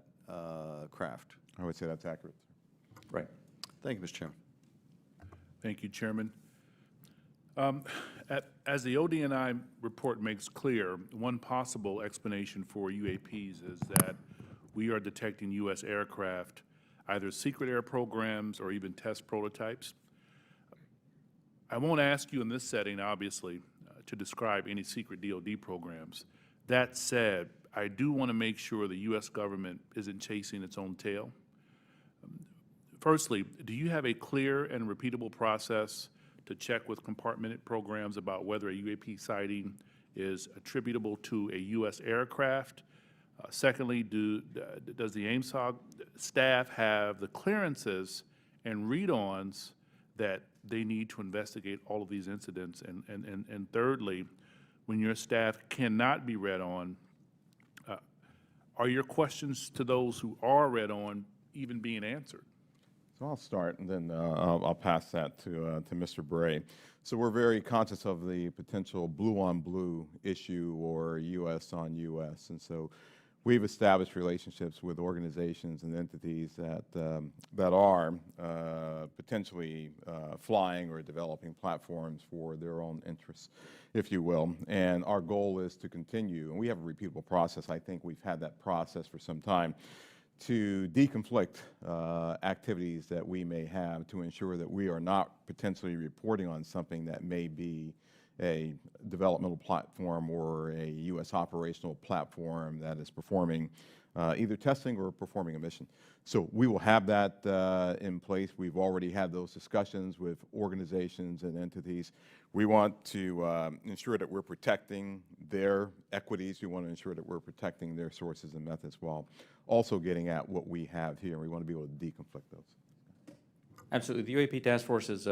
craft. I would say that's accurate. Right. Thank you, Mr. Chairman. Thank you, Chairman. As the ODNI report makes clear, one possible explanation for UAPs is that we are detecting U.S. aircraft, either secret air programs or even test prototypes. I won't ask you in this setting, obviously, to describe any secret DoD programs. That said, I do want to make sure the U.S. government isn't chasing its own tail. Firstly, do you have a clear and repeatable process to check with compartmented programs about whether a UAP sighting is attributable to a U.S. aircraft? Secondly, does the AIMSOG staff have the clearances and read-ons that they need to investigate all of these incidents? And thirdly, when your staff cannot be read on, are your questions to those who are read on even being answered? So I'll start, and then I'll pass that to Mr. Bray. So we're very conscious of the potential blue-on-blue issue or U.S. on U.S., and so we've established relationships with organizations and entities that are potentially flying or developing platforms for their own interests, if you will. And our goal is to continue, and we have a repeatable process. I think we've had that process for some time, to deconflict activities that we may have to ensure that we are not potentially reporting on something that may be a developmental platform or a U.S. operational platform that is performing either testing or performing a mission. So we will have that in place. We've already had those discussions with organizations and entities. We want to ensure that we're protecting their equities. We want to ensure that we're protecting their sources and methods while also getting at what we have here. We want to be able to deconflict those. Absolutely. The UAP Task Force has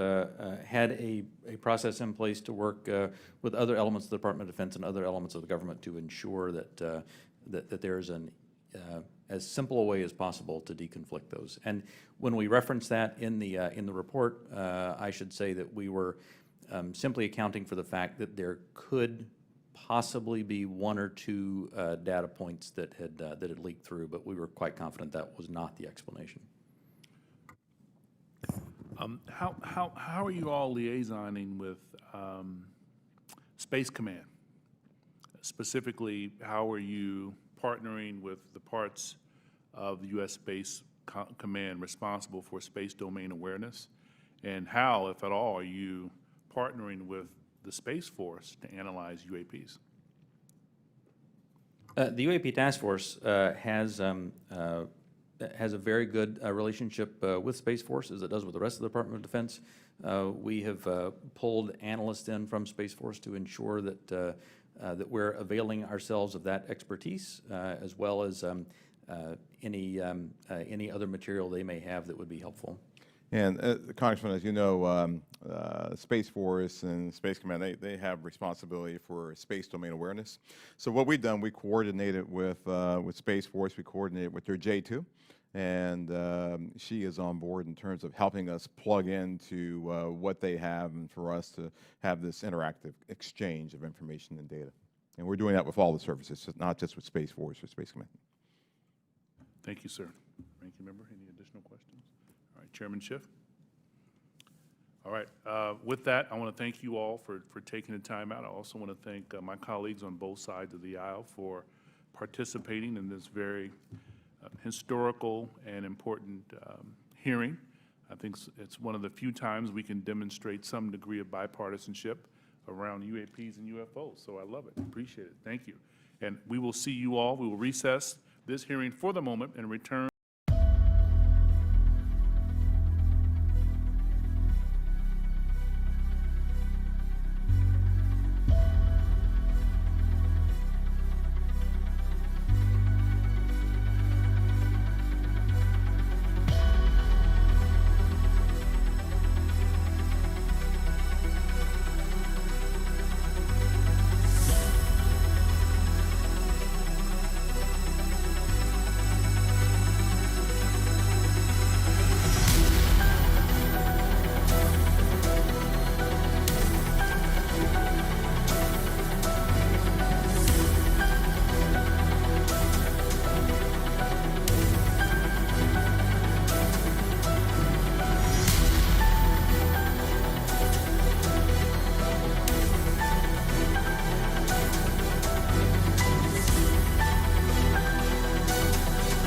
had a process in place to work with other elements of the Department of Defense and other elements of the government to ensure that that there is an as simple a way as possible to deconflict those. And when we reference that in the report, I should say that we were simply accounting for the fact that there could possibly be one or two data points that had leaked through, but we were quite confident that was not the explanation. How are you all liaisoning with Space Command? Specifically, how are you partnering with the parts of the U.S. Space Command responsible for space domain awareness? And how, if at all, are you partnering with the Space Force to analyze UAPs? The UAP Task Force has a very good relationship with Space Force, as it does with the rest of the Department of Defense. We have pulled analysts in from Space Force to ensure that that we're availing ourselves of that expertise, as well as any other material they may have that would be helpful. And Congressman, as you know, Space Force and Space Command, they have responsibility for space domain awareness. So what we've done, we coordinated with Space Force, we coordinated with their J2, and she is on board in terms of helping us plug into what they have and for us to have this interactive exchange of information and data. And we're doing that with all the services, not just with Space Force or Space Command. Thank you, sir. Ranking member, any additional questions? All right, Chairman Schiff. All right, with that, I want to thank you all for taking the time out. I also want to thank my colleagues on both sides of the aisle for participating in this very historical and important hearing. I think it's one of the few times we can demonstrate some degree of bipartisanship around UAPs and UFOs, so I love it. Appreciate it. Thank you. And we will see you all. We will recess this hearing for the moment and return